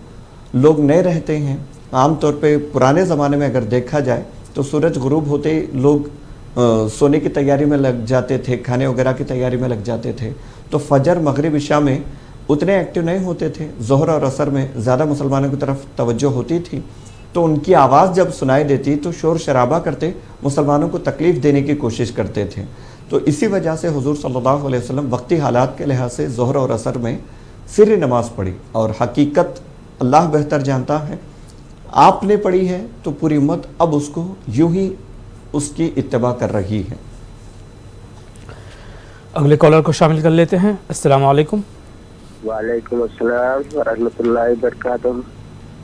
लोग नहीं रहते हैं। आम तौर पे पुराने ज़माने में अगर देखा जाए तो सूरज गुरूब होते ही लोग सोने की तैयारी में लग जाते थे, खाने वगैरह की तैयारी में लग जाते थे। तो फ़जर मग़रिब इशा में उतने एक्टिव नहीं होते थे। ज़ोहर और असर में ज़्यादा मुसलमानों की तरफ तवज्जो होती थी, तो उनकी आवाज़ जब सुनाई देती तो शोर शराबा करते, मुसलमानों को तकलीफ़ देने की कोशिश करते थे। तो इसी वजह से हुज़ूर सल्लल्लाहु अलैहि वसल्लम वक्ती हालात के लिहाज से ज़ोहर और असर में सिर्री नमाज़ पढ़ी, और हकीकत अल्लाह बेहतर जानता है। आपने पढ़ी है तो पूरी उम्मत अब उसको यूं ही उसकी इत्तिबा कर रही है। अगले कॉलर को शामिल कर लेते हैं। अस्सलाम वालेकुम। वालेकुम अस्सलाम व रहमतुल्लाहि व बरकातुहू।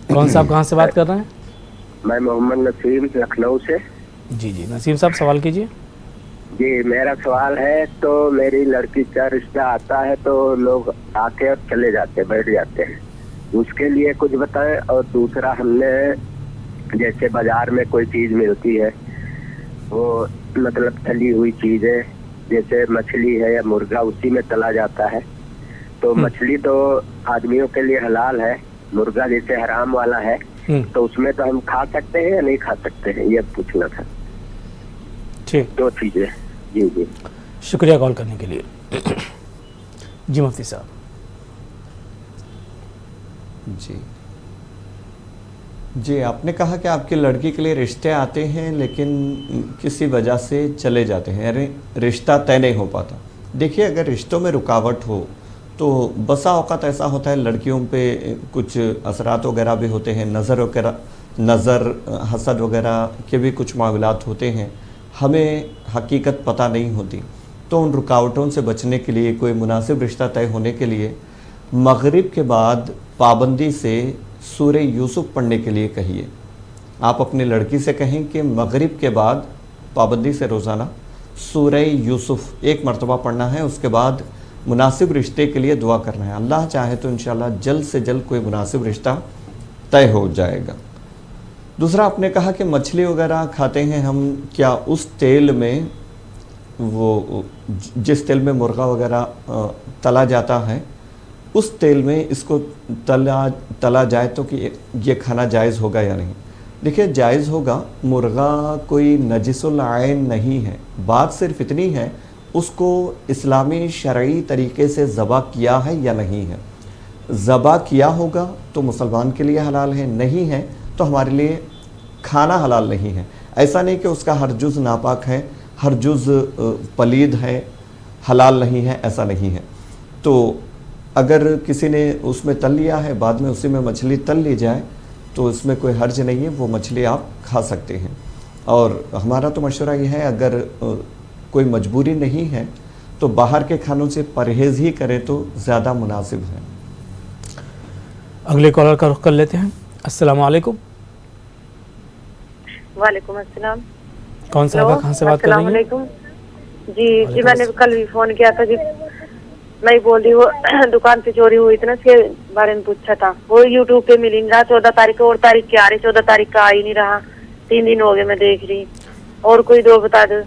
कौन साहब कहाँ से बात कर रहे हैं? मैं मोहम्मद नसीम लखनऊ से। जी जी नसीम साहब सवाल कीजिए। जी, मेरा सवाल है, तो मेरी लड़की का रिश्ता आता है तो लोग आके और चले जाते, बैठ जाते हैं, उसके लिए कुछ बताएं। और दूसरा, हमने जैसे बाजार में कोई चीज़ मिलती है, वो मतलब तली हुई चीज़ है, जैसे मछली है या मुर्गा, उसी में तला जाता है, तो मछली तो आदमियों के लिए हलाल है, मुर्गा जैसे हराम वाला है, तो उसमें तो हम खा सकते हैं या नहीं खा सकते हैं, ये पूछना था। ठीक, दो चीज़ें। जी जी, शुक्रिया कॉल करने के लिए। जी मुफ्ती साहब। जी, आपने कहा कि आपकी लड़की के लिए रिश्ते आते हैं लेकिन किसी वजह से चले जाते हैं, यानी रिश्ता तय नहीं हो पाता। देखिए, अगर रिश्तों में रुकावट हो तो बसा औक़ात ऐसा होता है, लड़कियों पे कुछ असरात वगैरह भी होते हैं, नज़र हसद वगैरह के भी कुछ मामलात होते हैं, हमें हकीकत पता नहीं होती। तो उन रुकावटों से बचने के लिए, कोई मुनासिब रिश्ता तय होने के लिए मग़रिब के बाद पाबंदी से सूरह यूसुफ पढ़ने के लिए कहिए। आप अपनी लड़की से कहें कि मग़रिब के बाद पाबंदी से रोज़ाना सूरह यूसुफ एक मरतबा पढ़ना है, उसके बाद मुनासिब रिश्ते के लिए दुआ करना है। अल्लाह चाहे तो इंशाअल्लाह जल्द से जल्द कोई मुनासिब रिश्ता तय हो जाएगा। दूसरा, आपने कहा कि मछली वगैरह खाते हैं हम, क्या उस तेल में, वो जिस तेल में मुर्गा वगैरह तला जाता है, उस तेल में इसको तला जाए तो कि ये खाना जायज़ होगा या नहीं? देखिए, जायज़ होगा। मुर्गा कोई नजिसुल आइन नहीं है, बात सिर्फ इतनी है उसको इस्लामी शरई तरीके से ज़बह किया है या नहीं है। ذبح کیا ہوگا تو مسلمان کے لیے حلال ہے، نہیں ہے تو ہمارے لیے کھانا حلال نہیں ہے۔ ایسا نہیں کہ اس کا ہر جز ناپاک ہے، ہر جز پلید ہے، حلال نہیں ہے، ایسا نہیں ہے۔ تو اگر کسی نے اس میں تل لیا ہے، بعد میں اسی میں مچھلی تل لی جائے تو اس میں کوئی حرج نہیں ہے، وہ مچھلی آپ کھا سکتے ہیں۔ اور ہمارا تو مشورہ یہ ہے اگر کوئی مجبوری نہیں ہے تو باہر کے کھانوں سے پرہیز ہی کرے تو زیادہ مناسب ہے۔ اگلے کالر کا رخ کر لیتے ہیں۔ السلام علیکم۔ وعلیکم السلام۔ کون صاحبہ کہاں سے بات کر رہی ہیں؟ السلام علیکم۔ جی میں نے کل بھی فون کیا تھا جی، میں بول رہی ہوں دکان پہ چوری ہوئی تھی نا، اس کے بارے میں پوچھا تھا۔ وہ یوٹیوب پہ مل نہیں رہا، 14 تاریخ کو، اور تاریخ کیا آ رہی، 14 تاریخ کا آ ہی نہیں رہا، 3 دن ہو گئے میں دیکھ رہی، اور کوئی دو بتا دو۔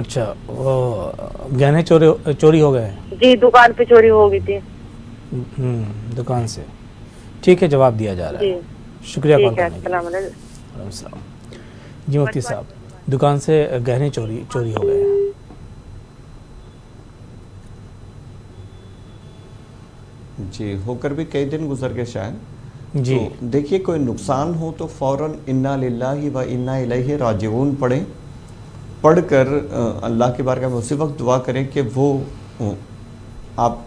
اچھا، وہ گہنے چوری ہو گئے ہیں؟ جی دکان پہ چوری ہو گئی تھی۔ دکان سے، ٹھیک ہے، جواب دیا جا رہا ہے۔ شکریہ کال کرنے کے لیے۔ السلام علیکم۔ وعلیکم السلام۔ جی مفتی صاحب، دکان سے گہنے چوری ہو گئے ہیں۔ جی ہو کر بھی کئی دن گزر گئے شاید۔ جی تو دیکھیے کوئی نقصان ہو تو فوراً انا للہ و انا الیہ راجعون پڑھیں، پڑھ کر اللہ کی بارگاہ میں اسی وقت دعا کریں کہ وہ آپ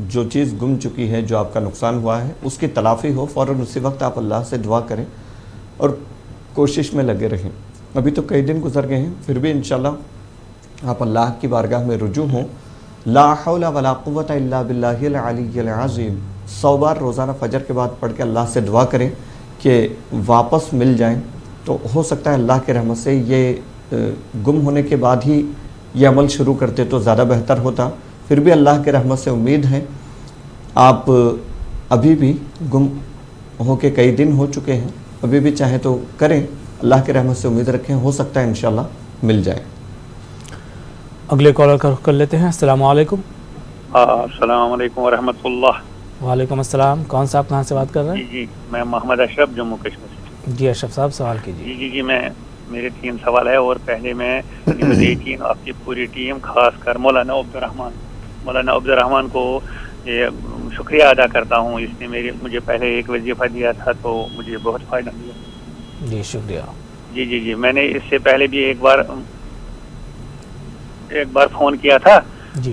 جو چیز گم چکی ہے، جو آپ کا نقصان ہوا ہے، اس کی تلافی ہو، فوراً اسی وقت آپ اللہ سے دعا کریں اور کوشش میں لگے رہیں۔ ابھی تو کئی دن گزر گئے ہیں، پھر بھی انشاءاللہ آپ اللہ کی بارگاہ میں رجوع ہوں۔ لا حول ولا قوت الا باللہ العلی العظیم 100 بار روزانہ فجر کے بعد پڑھ کے اللہ سے دعا کریں کہ واپس مل جائیں، تو ہو سکتا ہے اللہ کی رحمت سے یہ گم ہونے کے بعد ہی یہ عمل شروع کرتے تو زیادہ بہتر ہوتا۔ پھر بھی اللہ کی رحمت سے امید ہے، آپ ابھی بھی گم ہو کے کئی دن ہو چکے ہیں، ابھی بھی چاہیں تو کریں، اللہ کی رحمت سے امید رکھیں، ہو سکتا ہے انشاءاللہ مل جائے۔ اگلے کالر کا رخ کر لیتے ہیں۔ السلام علیکم۔ السلام علیکم ورحمۃ اللہ۔ وعلیکم السلام۔ کون صاحب کہاں سے بات کر رہے ہیں؟ جی میں محمد اشرف، جموں کشمیر سے۔ جی اشرف صاحب سوال کیجیے۔ جی میرے 3 سوال ہے، اور پہلے میں آپ کی پوری ٹیم، خاص کر مولانا عبد الرحمان کو یہ شکریہ ادا کرتا ہوں، اس نے مجھے پہلے ایک وظیفہ دیا تھا تو مجھے بہت فائدہ ملا۔ جی شکریہ۔ جی میں نے اس سے پہلے بھی ایک بار فون کیا تھا،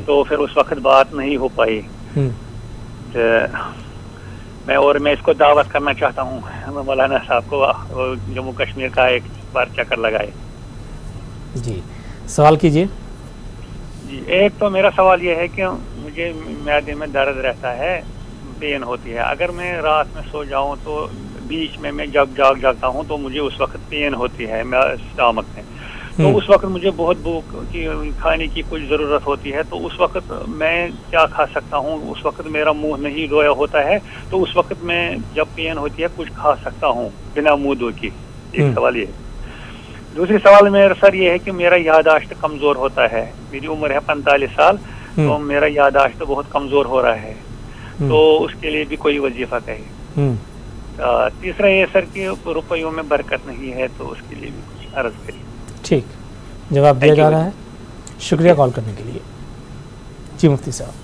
تو پھر اس وقت بات نہیں ہو پائی۔ میں اس کو دعوت کرنا چاہتا ہوں مولانا صاحب کو، جموں کشمیر کا ایک بار چکر لگائے۔ جی سوال کیجیے۔ جی ایک تو میرا سوال یہ ہے کہ مجھے معدے میں درد رہتا ہے، پین ہوتی ہے، اگر میں رات میں سو جاؤں تو بیچ میں جب جاگتا ہوں تو مجھے اس وقت پین ہوتی ہے اسٹامک میں، تو اس وقت مجھے بہت بھوک کی، کھانے کی کچھ ضرورت ہوتی ہے، تو اس وقت میں کیا کھا سکتا ہوں؟ اس وقت میرا منہ نہیں دھویا ہوتا ہے، تو اس وقت میں جب پین ہوتی ہے کچھ کھا سکتا ہوں بنا منہ دھو کے؟ ایک سوال یہ ہے۔ دوسری سوال میرا سر یہ ہے کہ میرا یادداشت کمزور ہوتا ہے، میری عمر ہے 45 سال، تو میرا یادداشت بہت کمزور ہو رہا ہے، تو اس کے لیے بھی کوئی وظیفہ کہے۔ تیسرا یہ سر کہ روپیوں میں برکت نہیں ہے، تو اس کے لیے بھی کچھ عرض کریے۔ ٹھیک، جواب دیا جا رہا ہے۔ شکریہ کال کرنے کے لیے۔ جی مفتی صاحب۔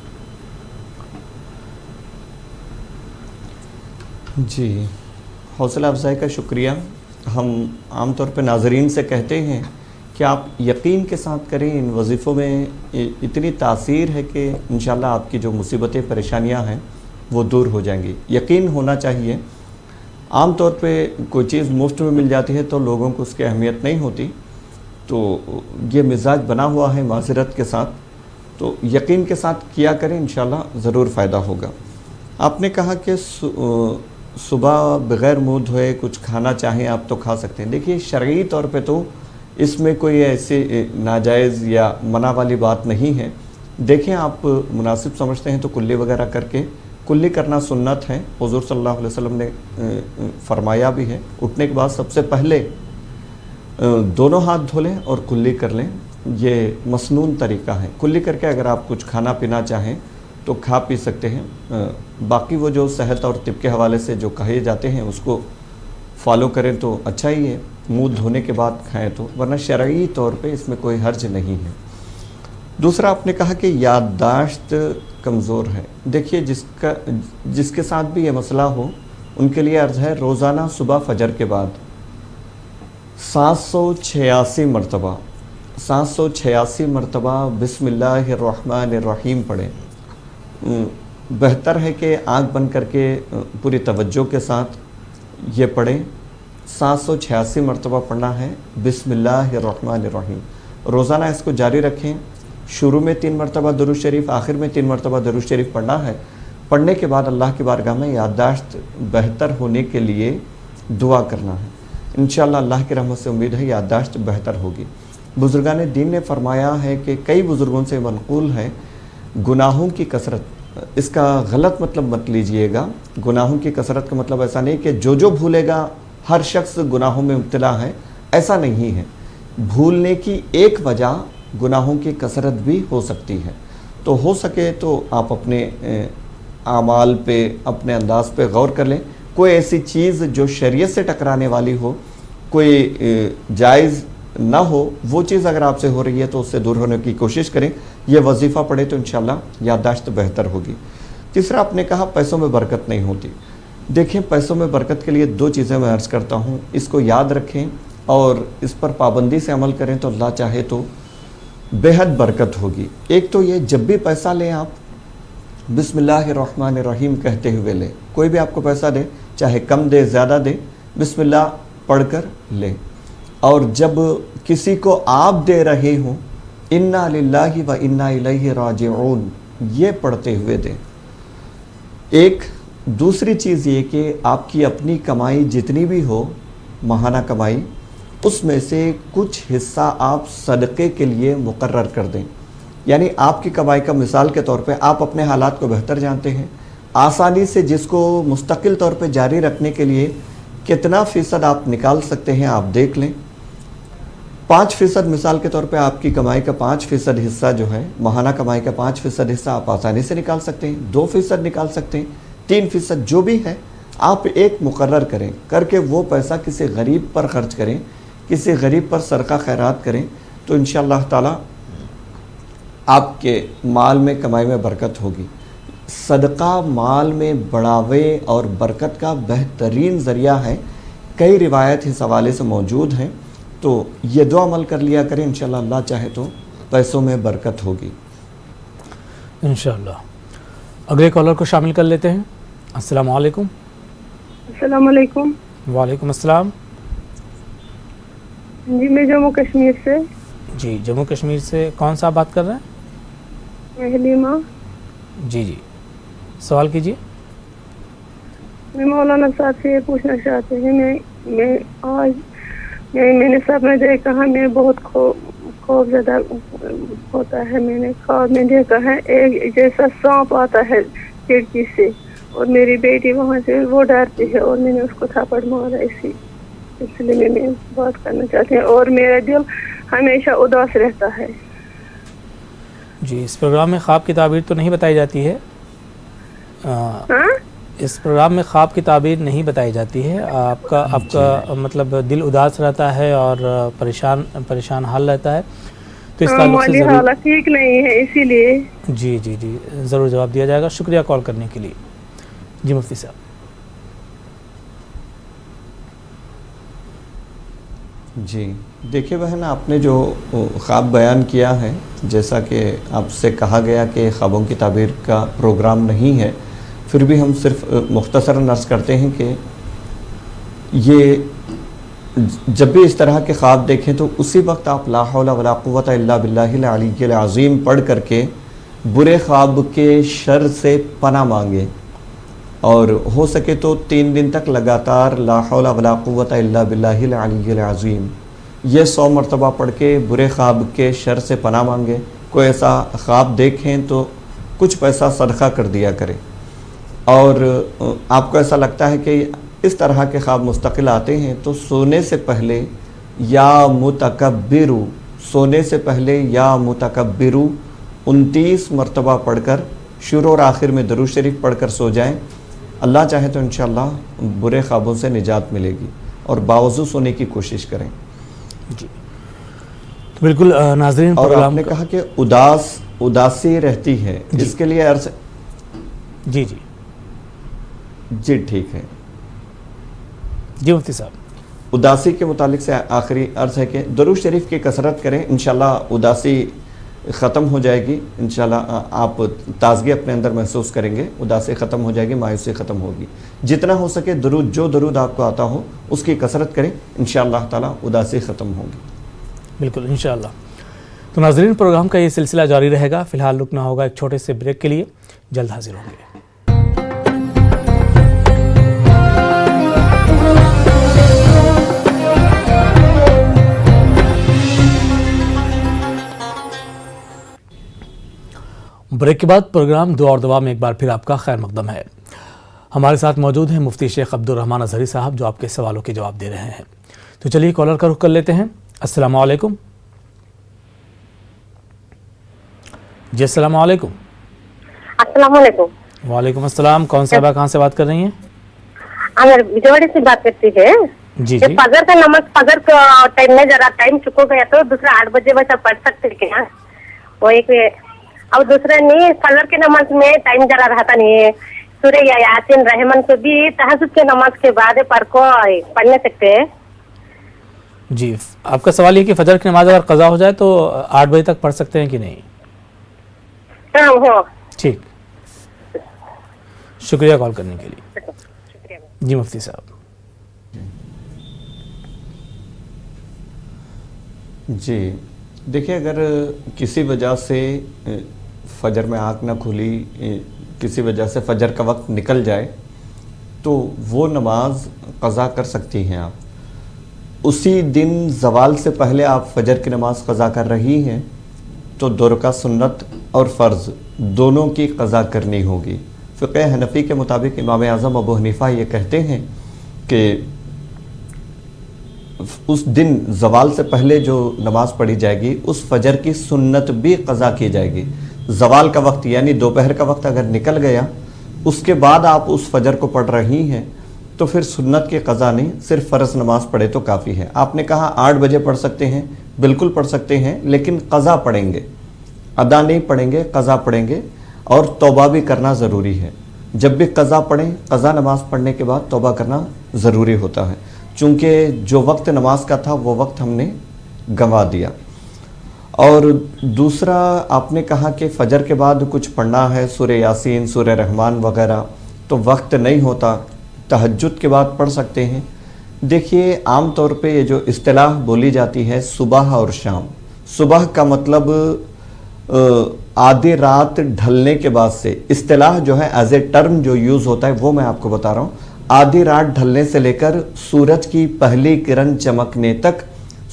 جی حوصلہ افزائی کا شکریہ۔ ہم عام طور پہ ناظرین سے کہتے ہیں کہ آپ یقین کے ساتھ کریں، ان وظیفوں میں اتنی تاثیر ہے کہ انشاءاللہ آپ کی جو مصیبتیں پریشانیاں ہیں وہ دور ہو جائیں گی، یقین ہونا چاہیے۔ عام طور پہ کوئی چیز مفت میں مل جاتی ہے تو لوگوں کو اس کی اہمیت نہیں ہوتی، تو یہ مزاج بنا ہوا ہے معذرت کے ساتھ، تو یقین کے ساتھ کیا کریں، انشاءاللہ ضرور فائدہ ہوگا۔ آپ نے کہا کہ صبح بغیر منہ دھوئے کچھ کھانا چاہیں آپ تو کھا سکتے ہیں۔ دیکھیے شرعی طور پہ تو اس میں کوئی ایسی ناجائز یا منع والی بات نہیں ہے۔ دیکھیں آپ مناسب سمجھتے ہیں تو کلی وغیرہ کر کے، کلی کرنا سنت ہے، حضور صلی اللہ علیہ وسلم نے فرمایا بھی ہے، اٹھنے کے بعد سب سے پہلے دونوں ہاتھ دھو لیں اور کلی کر لیں، یہ مسنون طریقہ ہے۔ کلی کر کے اگر آپ کچھ کھانا پینا چاہیں تو کھا پی سکتے ہیں، باقی وہ جو صحت اور طب کے حوالے سے جو کہے جاتے ہیں اس کو فالو کریں تو اچھا ہی ہے، منہ دھونے کے بعد کھائیں تو، ورنہ شرعی طور پہ اس میں کوئی حرج نہیں ہے۔ دوسرا آپ نے کہا کہ یادداشت کمزور ہے. دیکھیے جس کے ساتھ بھی یہ مسئلہ ہو ان کے لیے عرض ہے روزانہ صبح فجر کے بعد 786 مرتبہ بسم اللہ الرحمن الرحیم پڑھیں. بہتر ہے کہ آنکھ بند کر کے پوری توجہ کے ساتھ یہ پڑھیں. 786 مرتبہ پڑھنا ہے بسم اللہ الرحمن الرحیم. روزانہ اس کو جاری رکھیں. شروع میں 3 مرتبہ درود شریف، آخر میں 3 مرتبہ درود شریف پڑھنا ہے. پڑھنے کے بعد اللہ کی بارگاہ میں یادداشت بہتر ہونے کے لیے دعا کرنا ہے. انشاءاللہ اللہ کی رحمت سے امید ہے یادداشت بہتر ہوگی. بزرگان دین نے فرمایا ہے کہ کئی بزرگوں سے منقول ہے گناہوں کی کثرت. اس کا غلط مطلب مت لیجئے گا. گناہوں کی کثرت کا مطلب ایسا نہیں کہ جو بھولے گا ہر شخص گناہوں میں مبتلا ہے، ایسا نہیں ہے. بھولنے کی ایک وجہ گناہوں کی کثرت بھی ہو سکتی ہے. تو ہو سکے تو آپ اپنے اعمال پہ، اپنے انداز پہ غور کر لیں. کوئی ایسی چیز جو شریعت سے ٹکرانے والی ہو، کوئی جائز نہ ہو، وہ چیز اگر آپ سے ہو رہی ہے تو اس سے دور ہونے کی کوشش کریں. یہ وظیفہ پڑھے تو انشاءاللہ یادداشت بہتر ہوگی. تیسرا آپ نے کہا پیسوں میں برکت نہیں ہوتی. دیکھیں پیسوں میں برکت کے لیے 2 چیزیں میں عرض کرتا ہوں، اس کو یاد رکھیں اور اس پر پابندی سے عمل کریں تو اللہ چاہے تو بے حد برکت ہوگی. ایک تو یہ جب بھی پیسہ لیں آپ بسم اللہ الرحمن الرحیم کہتے ہوئے لیں. کوئی بھی آپ کو پیسہ دے، چاہے کم دے زیادہ دے، بسم اللہ پڑھ کر لیں. اور جب کسی کو آپ دے رہے ہوں انا للہ و انا الیہ راجعون یہ پڑھتے ہوئے دیں. ایک دوسری چیز یہ کہ آپ کی اپنی کمائی جتنی بھی ہو، ماہانہ کمائی، اس میں سے کچھ حصہ آپ صدقے کے لیے مقرر کر دیں. یعنی آپ کی کمائی کا مثال کے طور پہ آپ اپنے حالات کو بہتر جانتے ہیں. آسانی سے جس کو مستقل طور پہ جاری رکھنے کے لیے کتنا فیصد آپ نکال سکتے ہیں آپ دیکھ لیں. 5% مثال کے طور پہ آپ کی کمائی کا 5% حصہ جو ہے، ماہانہ کمائی کا 5% حصہ آپ آسانی سے نکال سکتے ہیں. 2% نکال سکتے ہیں. 3% جو بھی ہے آپ ایک مقرر کریں، کر کے وہ پیسہ کسی غریب پر خرچ کریں، کسی غریب پر صدقہ خیرات کریں تو انشاءاللہ تعالی آپ کے مال میں کمائی میں برکت ہوگی. صدقہ مال میں بڑھاوے اور برکت کا بہترین ذریعہ ہے. کئی روایت اس حوالے سے موجود ہیں، تو یہ 2 عمل کر لیا کریں. انشاءاللہ اللہ چاہے تو پیسوں میں برکت ہوگی انشاءاللہ. اگلے کالر کو شامل کر لیتے ہیں. السلام علیکم. السلام علیکم. وعلیکم السلام. جی میں جموں کشمیر سے. جی جموں کشمیر سے کون سا بات کر رہے ہیں؟ میں حلیمہ. جی سوال کیجیے. میں مولانا صاحب سے یہ پوچھنا چاہتے ہیں، میں آج میں نے سپنا دیکھا ہے، میں بہت خوف زدہ ہوتا ہے. میں نے خواب میں دیکھا ہے ایک جیسا سانپ آتا ہے کھڑکی سے، اور میری بیٹی وہاں سے وہ ڈرتی ہے اور میں نے اس کو تھپڑ مارا. اس لیے میں بات کرنا چاہتی ہوں، اور میرا دل ہمیشہ اداس رہتا ہے. جی اس پروگرام میں خواب کی تعبیر تو نہیں بتائی جاتی ہے. اس پروگرام میں خواب کی تعبیر نہیں بتائی جاتی ہے. آپ کا مطلب دل اداس رہتا ہے اور پریشان حال رہتا ہے، تو اس تعلق سے حالت ٹھیک نہیں ہے، اسی لیے جی ضرور جواب دیا جائے گا. شکریہ کال کرنے کے لیے. جی مفتی صاحب. جی دیکھیے بہن، آپ نے جو خواب بیان کیا ہے، جیسا کہ آپ سے کہا گیا کہ خوابوں کی تعبیر کا پروگرام نہیں ہے، پھر بھی ہم صرف مختصراً عرض کرتے ہیں کہ یہ جب بھی اس طرح کے خواب دیکھیں تو اسی وقت آپ لا حول ولا قوت الا باللہ العلی العظیم پڑھ کر کے برے خواب کے شر سے پناہ مانگیں، اور ہو سکے تو 3 دن تک لگاتار لا حول ولا قوت الا باللہ العلی العظیم یہ 100 مرتبہ پڑھ کے برے خواب کے شر سے پناہ مانگیں. کوئی ایسا خواب دیکھیں تو کچھ پیسہ صدقہ کر دیا کریں. اور آپ کو ایسا لگتا ہے کہ اس طرح کے خواب مستقل آتے ہیں تو سونے سے پہلے یا متکبرو 29 مرتبہ پڑھ کر شروع اور آخر میں درود شریف پڑھ کر سو جائیں. اللہ چاہے تو انشاءاللہ برے خوابوں سے نجات ملے گی، اور باوضو سونے کی کوشش کریں. جی تو بالکل ناظرین اور پروگرام آپ نے کہا کہ اداسی رہتی ہے، اس کے لیے عرض جی ٹھیک ہے جی مفتی صاحب، اداسی کے متعلق سے آخری عرض ہے کہ درود شریف کی کثرت کریں، انشاءاللہ اداسی ختم ہو جائے گی، انشاءاللہ آپ تازگی اپنے اندر محسوس کریں گے، اداسی ختم ہو جائے گی، مایوسی ختم ہوگی۔ جتنا ہو سکے جو درود آپ کو آتا ہو اس کی کثرت کریں، انشاءاللہ تعالی اداسی ختم ہوگی۔ بالکل انشاءاللہ۔ تو ناظرین پروگرام کا یہ سلسلہ جاری رہے گا، فی الحال رکنا ہوگا ایک چھوٹے سے بریک کے لیے، جلد حاضر ہوں گے۔ بریک کے بعد پروگرام دعا اور دوا میں ایک بار پھر آپ کا خیر مقدم ہے۔ ہمارے ساتھ موجود ہیں مفتی شیخ عبدالرحمن اظہری صاحب جو آپ کے سوالوں کے جواب دے رہے ہیں۔ تو چلیے کالر کا رخ کر لیتے ہیں۔ السلام علیکم۔ جی السلام علیکم۔ السلام علیکم۔ وعلیکم السلام، کون صاحبہ کہاں سے بات کر رہی ہیں؟ عامر بجواڑی سے بات کرتی ہے۔ جی یہ فجر کا نماز فجر کا ٹائم میں ذرا ٹائم چکو گیا تو دوسرا 8 بجے بچہ پڑھ سکتے کیا؟ وہ ایک اور دوسرا نہیں، فجر کے نماز میں ٹائم ذرا رہتا نہیں ہے، سورہ یا یاسین رحمان کو بھی تہجد کے نماز کے بعد پڑھ سکتے ہیں۔ جی آپ کا سوال یہ کہ فجر کی نماز اگر قضا ہو جائے تو 8 بجے تک پڑھ سکتے ہیں کہ نہیں؟ ہاں ٹھیک، شکریہ کال کرنے کے لیے۔ جی مفتی صاحب۔ جی دیکھیے، اگر کسی وجہ سے فجر میں آنکھ نہ کھلی، کسی وجہ سے فجر کا وقت نکل جائے تو وہ نماز قضا کر سکتی ہیں آپ۔ اسی دن زوال سے پہلے آپ فجر کی نماز قضا کر رہی ہیں تو 2 رکعت سنت اور فرض دونوں کی قضا کرنی ہوگی۔ فقہ حنفی کے مطابق امام اعظم ابو حنیفہ یہ کہتے ہیں کہ اس دن زوال سے پہلے جو نماز پڑھی جائے گی اس فجر کی سنت بھی قضا کی جائے گی۔ زوال کا وقت یعنی دوپہر کا وقت اگر نکل گیا، اس کے بعد آپ اس فجر کو پڑھ رہی ہیں تو پھر سنت کی قضا نہیں، صرف فرض نماز پڑھے تو کافی ہے۔ آپ نے کہا 8 بجے پڑھ سکتے ہیں، بالکل پڑھ سکتے ہیں، لیکن قضا پڑھیں گے، ادا نہیں پڑھیں گے، قضا پڑھیں گے، اور توبہ بھی کرنا ضروری ہے۔ جب بھی قضا پڑھیں، قضا نماز پڑھنے کے بعد توبہ کرنا ضروری ہوتا ہے، چونکہ جو وقت نماز کا تھا وہ وقت ہم نے گنوا دیا۔ اور دوسرا آپ نے کہا کہ فجر کے بعد کچھ پڑھنا ہے، سورہ یاسین، سورہ رحمان وغیرہ، تو وقت نہیں ہوتا، تہجد کے بعد پڑھ سکتے ہیں۔ دیکھیے عام طور پہ یہ جو اصطلاح بولی جاتی ہے صبح اور شام، صبح کا مطلب آدھی رات ڈھلنے کے بعد سے، اصطلاح جو ہے ایز اے ٹرم جو یوز ہوتا ہے وہ میں آپ کو بتا رہا ہوں، آدھی رات ڈھلنے سے لے کر سورج کی پہلی کرن چمکنے تک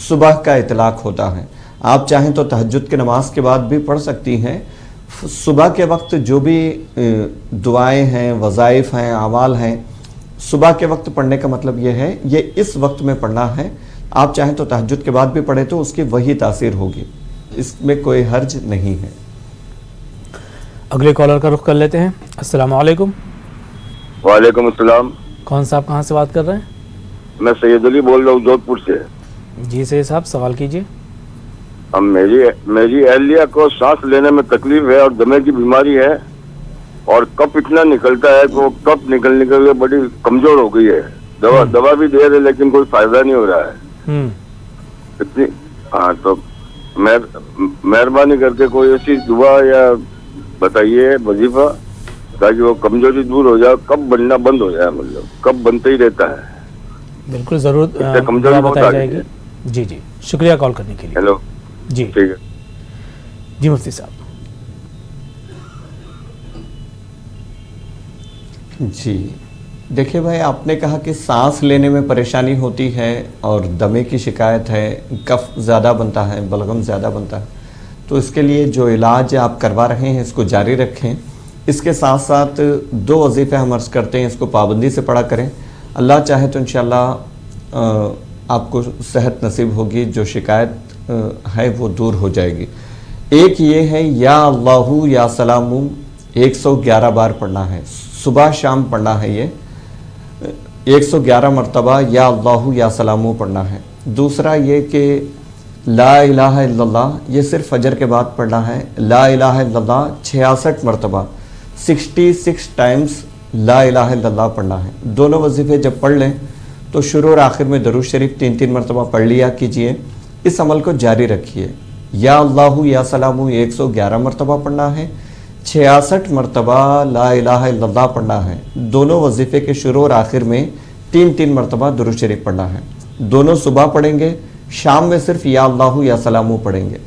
صبح کا اطلاق ہوتا ہے۔ آپ چاہیں تو تہجد کی نماز کے بعد بھی پڑھ سکتی ہیں۔ صبح کے وقت جو بھی دعائیں ہیں، وظائف ہیں، اعمال ہیں، صبح کے وقت پڑھنے کا مطلب یہ ہے یہ اس وقت میں پڑھنا ہے۔ آپ چاہیں تو تہجد کے بعد بھی پڑھیں تو اس کی وہی تاثیر ہوگی، اس میں کوئی حرج نہیں ہے۔ اگلے کالر کا رخ کر لیتے ہیں۔ السلام علیکم۔ وعلیکم السلام۔ کون صاحب کہاں سے بات کر رہے ہیں؟ میں سید علی بول رہا ہوں جودھپور سے۔ جی سید صاحب سوال کیجیے۔ اب میری اہلیہ کو سانس لینے میں تکلیف ہے اور دمے کی بیماری ہے، اور کپ اتنا نکلتا ہے کہ وہ کپ نکلنے کے لیے بڑی کمزور ہو گئی ہے، دوا بھی دے رہے لیکن کوئی فائدہ نہیں ہو رہا ہے اتنی۔ ہاں تو مہربانی کر کے کوئی ایسی دعا یا بتائیے وظیفہ تاکہ وہ کمزوری دور ہو جائے، کب بننا بند ہو جائے، مطلب کب بنتا ہی رہتا ہے۔ بالکل ضرور کمزوری بتائی جائے گی۔ جی جی شکریہ کال کرنے کے لیے۔ ہیلو جی ٹھیک ہے جی مفتی صاحب۔ جی دیکھیے بھائی، آپ نے کہا کہ سانس لینے میں پریشانی ہوتی ہے اور دمے کی شکایت ہے، کف زیادہ بنتا ہے، بلغم زیادہ بنتا ہے، تو اس کے لیے جو علاج آپ کروا رہے ہیں اس کو جاری رکھیں۔ اس کے ساتھ ساتھ 2 وظیفے ہم عرض کرتے ہیں، اس کو پابندی سے پڑھا کریں، اللہ چاہے تو انشاءاللہ آپ کو صحت نصیب ہوگی، جو شکایت ہے وہ دور ہو جائے گی۔ ایک یہ ہے یا اللہ یا سلام 111 بار پڑھنا ہے، صبح شام پڑھنا ہے، یہ 111 مرتبہ یا اللہ یا سلام پڑھنا ہے۔ دوسرا یہ کہ ला इलाहा इल्लल्लाह, ये सिर्फ फजर के बाद पढ़ना है। ला इलाहा इल्लल्लाह 66 मरतबा, 66 टाइम्स ला इलाहा इल्लल्लाह पढ़ना है। दोनों वजीफे जब पढ़ लें तो शुरू और आखिर में दरूद शरीफ 3-3 मरतबा पढ़ लिया कीजिए। इस अमल को जारी रखिए। या अल्लाहु या सलामु 111 मरतबा पढ़ना है। 66 मरतबा ला इलाहा इल्लल्लाह पढ़ना है। दोनों वजीफे के शुरू और आखिर में 3-3 मरतबा दरूद शरीफ पढ़ना है। दोनों सुबह पढ़ेंगे, शाम में सिर्फ या अल्लाहु या सलामु पढ़ेंगे।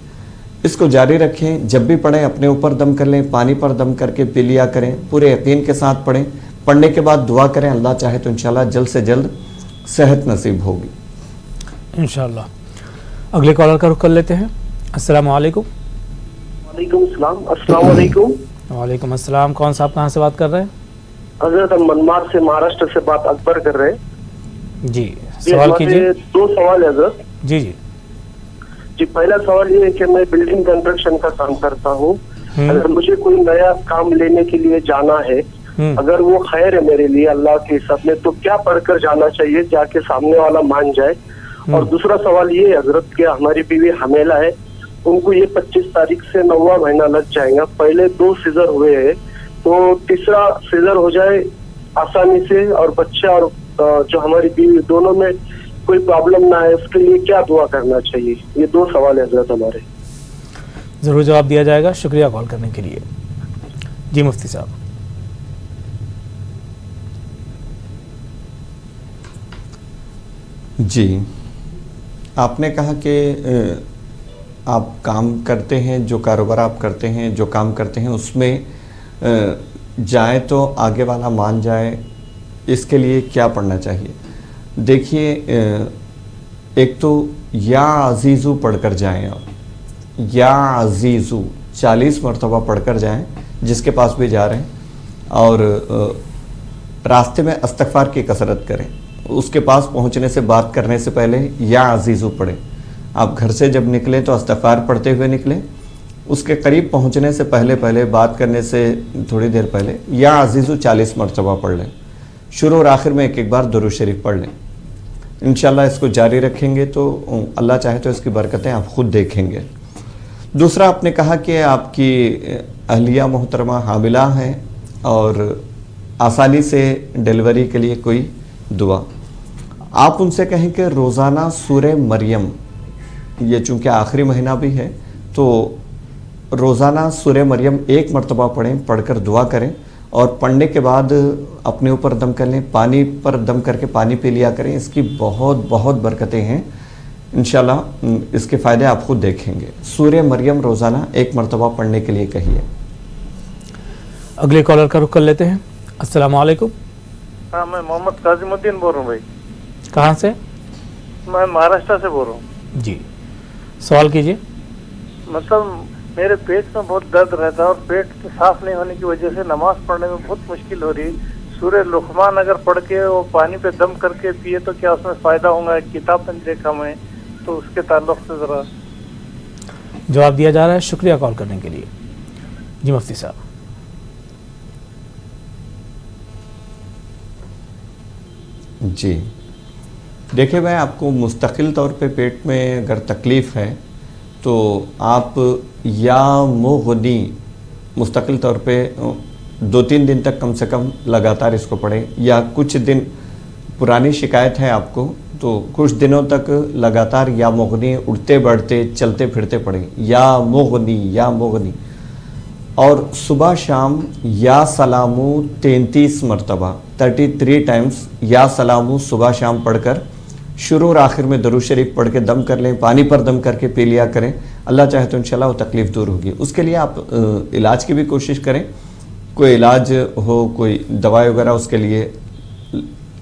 इसको जारी रखें। जब भी पढ़ें अपने ऊपर दम कर लें, पानी पर दम करके पी लिया करें। पूरे यकीन के साथ पढ़ें। पढ़ने के बाद दुआ करें, अल्लाह चाहे तो इंशाल्लाह जल्द से जल्द सेहत नसीब होगी इंशाल्लाह। अगले कॉलर का रुख कर लेते हैं। अस्सलाम वालेकुम। अस्सलाम वालेकुम। वालेकुम अस्सलाम। कौन साहब कहाँ से बात कर रहे हैं? हजरत हम मनमाड से, महाराष्ट्र से बात अकबर कर रहे हैं। जी सवाल कीजिए। 2 सवाल है हजरत। जी जी जी, पहला सवाल ये है कि मैं बिल्डिंग कंस्ट्रक्शन का काम करता हूँ। अगर मुझे कोई नया काम लेने के लिए जाना है, अगर वो खैर है मेरे लिए अल्लाह के हिसाब में, तो क्या पढ़कर जाना चाहिए जाके सामने वाला मान जाए? और दूसरा सवाल ये है हजरत कि हमारी बीवी हमेला है, उनको ये 25 तारीख से 9वां महीना लग जाएगा। पहले 2 सीजर हुए हैं, तो तीसरा सीजर हो जाए आसानी से और बच्चा और जो हमारी बीवी दोनों में कोई प्रॉब्लम ना है, उसके लिए क्या दुआ करना चाहिए? ये 2 सवाल है हजरत हमारे। ज़रूर जवाब दिया जाएगा। शुक्रिया कॉल करने के लिए। जी मुफ्ती साहब। जी, आपने कहा कि आप काम करते हैं, जो कारोबार आप करते हैं, जो काम करते हैं उसमें जाए तो आगे वाला मान जाए, इसके लिए क्या पढ़ना चाहिए? देखिए, एक तो या अजीज़ू पढ़कर जाएं आप, या अजीज़ू 40 मरतबा पढ़कर जाएं जिसके पास भी जा रहे हैं, और रास्ते में इस्तग़फ़ार की कसरत करें। उसके पास पहुंचने से, बात करने से पहले या अजीज़ू पढ़ें। आप घर से जब निकलें तो इस्तग़फ़ार पढ़ते हुए निकलें। उसके करीब पहुंचने से पहले बात करने से थोड़ी देर पहले या अजीज़ू 40 मरतबा पढ़ लें। शुरू और आखिर में एक बार दुरूद शरीफ पढ़ लें। इंशाल्लाह इसको जारी रखेंगे तो अल्लाह चाहे तो इसकी बरकतें आप खुद देखेंगे। दूसरा, आपने कहा कि आपकी अहलिया मोहतरमा हामिला हैं और आसानी से डिलीवरी के लिए कोई दुआ। आप उनसे कहें कि रोज़ाना सूरे मरियम, ये चूँकि आखिरी महीना भी है तो रोज़ाना सूरे मरियम 1 मरतबा पढ़ें, पढ़कर दुआ करें और पढ़ने के बाद अपने ऊपर दम कर लें, पानी पर दम करके पानी पी लिया करें। इसकी बहुत बहुत बरकतें हैं। इंशाल्लाह इसके फ़ायदे आप खुद देखेंगे। सूरे मरियम रोज़ाना 1 मरतबा पढ़ने के लिए कहिए। अगले कॉलर का रुख कर लेते हैं। अस्सलाम वालेकुम। हाँ, मैं मोहम्मद काजिमुद्दीन बोल रहा हूँ भाई। कहाँ से? मैं महाराष्ट्र से बोल रहा हूँ। जी, सवाल कीजिए। मतलब मेरे पेट में बहुत दर्द रहता है और पेट साफ नहीं होने की वजह से नमाज पढ़ने में बहुत मुश्किल हो रही। सूरह लुक़मान अगर पढ़ के वो पानी पे दम करके पिए तो क्या उसमें फ़ायदा होगा? किताब में देखा मैं, तो उसके ताल्लुक़ से ज़रा जवाब दिया जा रहा है। शुक्रिया कॉल करने के लिए। जी मुफ्ती साहब। जी देखिए, मैं आपको मुस्तकिल तौर पे पेट में अगर तकलीफ़ है तो आप या मुग़नी मुस्तकिल तौर पे 2-3 दिन तक कम से कम लगातार इसको पढ़ें, या कुछ दिन पुरानी शिकायत है आपको तो कुछ दिनों तक लगातार या मुग़नी उठते बैठते चलते फिरते पढ़ें, या मुग़नी। और सुबह शाम या सलामू 33 मरतबा 33 टाइम्स या सलामू सुबह शाम पढ़कर शुरू और आखिर में दरूद शरीफ पढ़ के दम कर लें, पानी पर दम करके पी लिया करें। अल्लाह चाहे तो इंशाल्लाह वो तकलीफ़ दूर होगी। उसके लिए आप इलाज की भी कोशिश करें। कोई इलाज हो, कोई दवाई वगैरह उसके लिए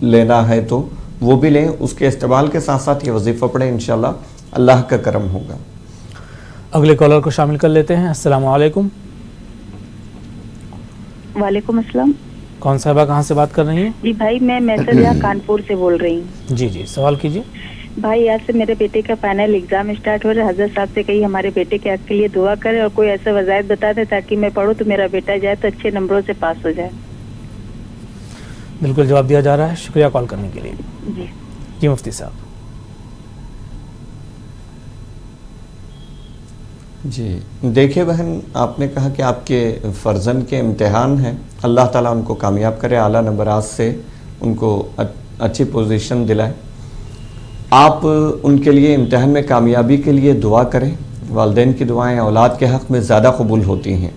लेना है तो वो भी लें। उसके इस्तेमाल के साथ साथ ये वजीफ़ा पढ़ें, इंशाल्लाह अल्लाह का करम होगा। अगले कॉलर को शामिल कर लेते हैं। अस्सलाम वालेकुम। वालेकुम अस्सलाम। कौन साहिबा कहाँ से बात कर रही हैं? जी भाई, मैं मैसरिया कानपुर से बोल रही हूँ। जी जी, सवाल कीजिए। भाई, आज से मेरे बेटे का फाइनल एग्जाम स्टार्ट हो रहा है। हजरत साहब से कही हमारे बेटे के हक के लिए दुआ करें और कोई ऐसा वज़ायत बता दे ताकि मैं पढ़ूँ तो मेरा बेटा जाए तो अच्छे नंबरों से पास हो जाए। बिल्कुल जवाब दिया जा रहा है। शुक्रिया कॉल करने के लिए। जी जी मुफ्ती साहब। جی دیکھیے بہن، آپ نے کہا کہ آپ کے فرزند کے امتحان ہیں، اللہ تعالیٰ ان کو کامیاب کرے، اعلیٰ نمبرات سے ان کو اچھی پوزیشن دلائے۔ آپ ان کے لیے امتحان میں کامیابی کے لیے دعا کریں۔ والدین کی دعائیں اولاد کے حق میں زیادہ قبول ہوتی ہیں،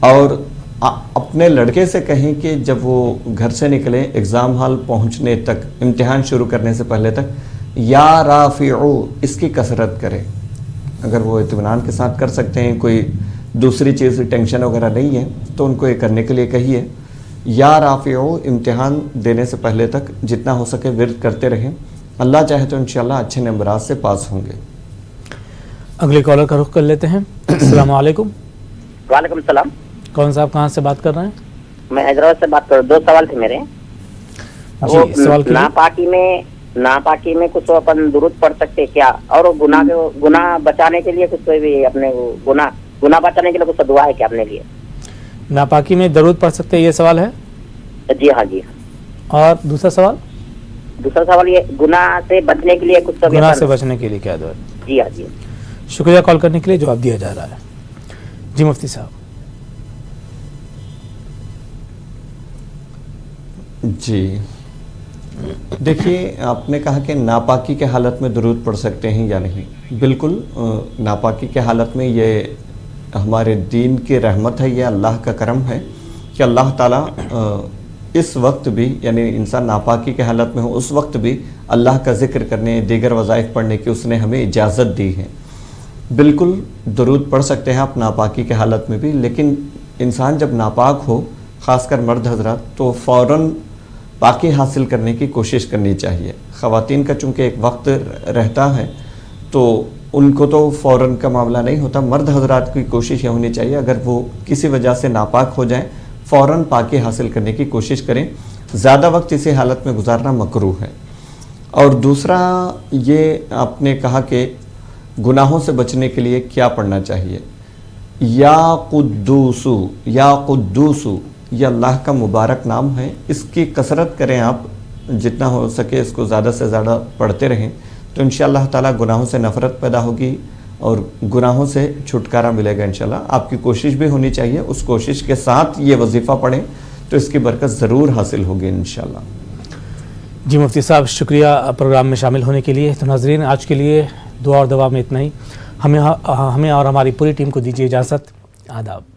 اور اپنے لڑکے سے کہیں کہ جب وہ گھر سے نکلے ایگزام ہال پہنچنے تک، امتحان شروع کرنے سے پہلے تک یا رافعو اس کی کثرت کرے۔ اگر وہ اطمینان کے ساتھ کر سکتے ہیں، کوئی دوسری چیز ٹینشن وغیرہ نہیں ہے، تو ان کو یہ کرنے کے لیے کہیے۔ یا رافعو امتحان دینے سے پہلے تک جتنا ہو سکے ورد کرتے رہیں، اللہ چاہے تو انشاءاللہ اچھے نمبرات سے پاس ہوں گے۔ اگلے کالر کا رخ کر لیتے ہیں۔ السلام علیکم۔ وعلیکم السلام۔ کون صاحب کہاں سے بات کر رہے ہیں؟ میں حیدرآباد سے بات کر رہا ہوں۔ 2 سوال تھے میرے۔ جی سوال کیجیے۔ ناپاکی میں کچھ اپن درود پڑھ سکتے کیا؟ اور گناہ بچانے کے لیے کچھ بھی اپنے گناہ بچانے کے لیے کچھ دعا ہے کیا اپنے لیے؟ ناپاکی میں درود پڑھ سکتے، یہ سوال ہے؟ جی ہاں جی۔ اور دوسرا سوال؟ دوسرا سوال یہ گناہ سے بچنے کے لیے کچھ گناہ سے بچنے کے لیے کیا دعا؟ جی ہاں جی۔ شکریہ کال کرنے کے لیے، جواب دیا جا رہا ہے۔ جی مفتی صاحب۔ جی دیکھیے، آپ نے کہا کہ ناپاکی کے حالت میں درود پڑھ سکتے ہیں یا نہیں۔ بالکل، ناپاکی کے حالت میں یہ ہمارے دین کی رحمت ہے، یہ اللہ کا کرم ہے کہ اللہ تعالیٰ اس وقت بھی، یعنی انسان ناپاکی کے حالت میں ہو اس وقت بھی اللہ کا ذکر کرنے، دیگر وظائف پڑھنے کی اس نے ہمیں اجازت دی ہے۔ بالکل درود پڑھ سکتے ہیں آپ ناپاکی کے حالت میں بھی، لیکن انسان جب ناپاک ہو، خاص کر مرد حضرات، تو فوراً پاکی حاصل کرنے کی کوشش کرنی چاہیے۔ خواتین کا چونکہ ایک وقت رہتا ہے تو ان کو تو فوراً کا معاملہ نہیں ہوتا، مرد حضرات کی کوشش یہ ہونی چاہیے اگر وہ کسی وجہ سے ناپاک ہو جائیں، فوراً پاکی حاصل کرنے کی کوشش کریں۔ زیادہ وقت اسی حالت میں گزارنا مکروہ ہے۔ اور دوسرا یہ آپ نے کہا کہ گناہوں سے بچنے کے لیے کیا پڑھنا چاہیے؟ یا قدوسو، یا قدوسو، یہ اللہ کا مبارک نام ہے، اس کی کثرت کریں آپ، جتنا ہو سکے اس کو زیادہ سے زیادہ پڑھتے رہیں، تو انشاءاللہ تعالیٰ گناہوں سے نفرت پیدا ہوگی اور گناہوں سے چھٹکارا ملے گا انشاءاللہ۔ آپ کی کوشش بھی ہونی چاہیے، اس کوشش کے ساتھ یہ وظیفہ پڑھیں تو اس کی برکت ضرور حاصل ہوگی انشاءاللہ۔ جی مفتی صاحب شکریہ پروگرام میں شامل ہونے کے لیے۔ تو ناظرین آج کے لیے دعا اور دوا میں اتنا ہی۔ ہمیں اور ہماری پوری ٹیم کو دیجیے اجازت۔ آداب۔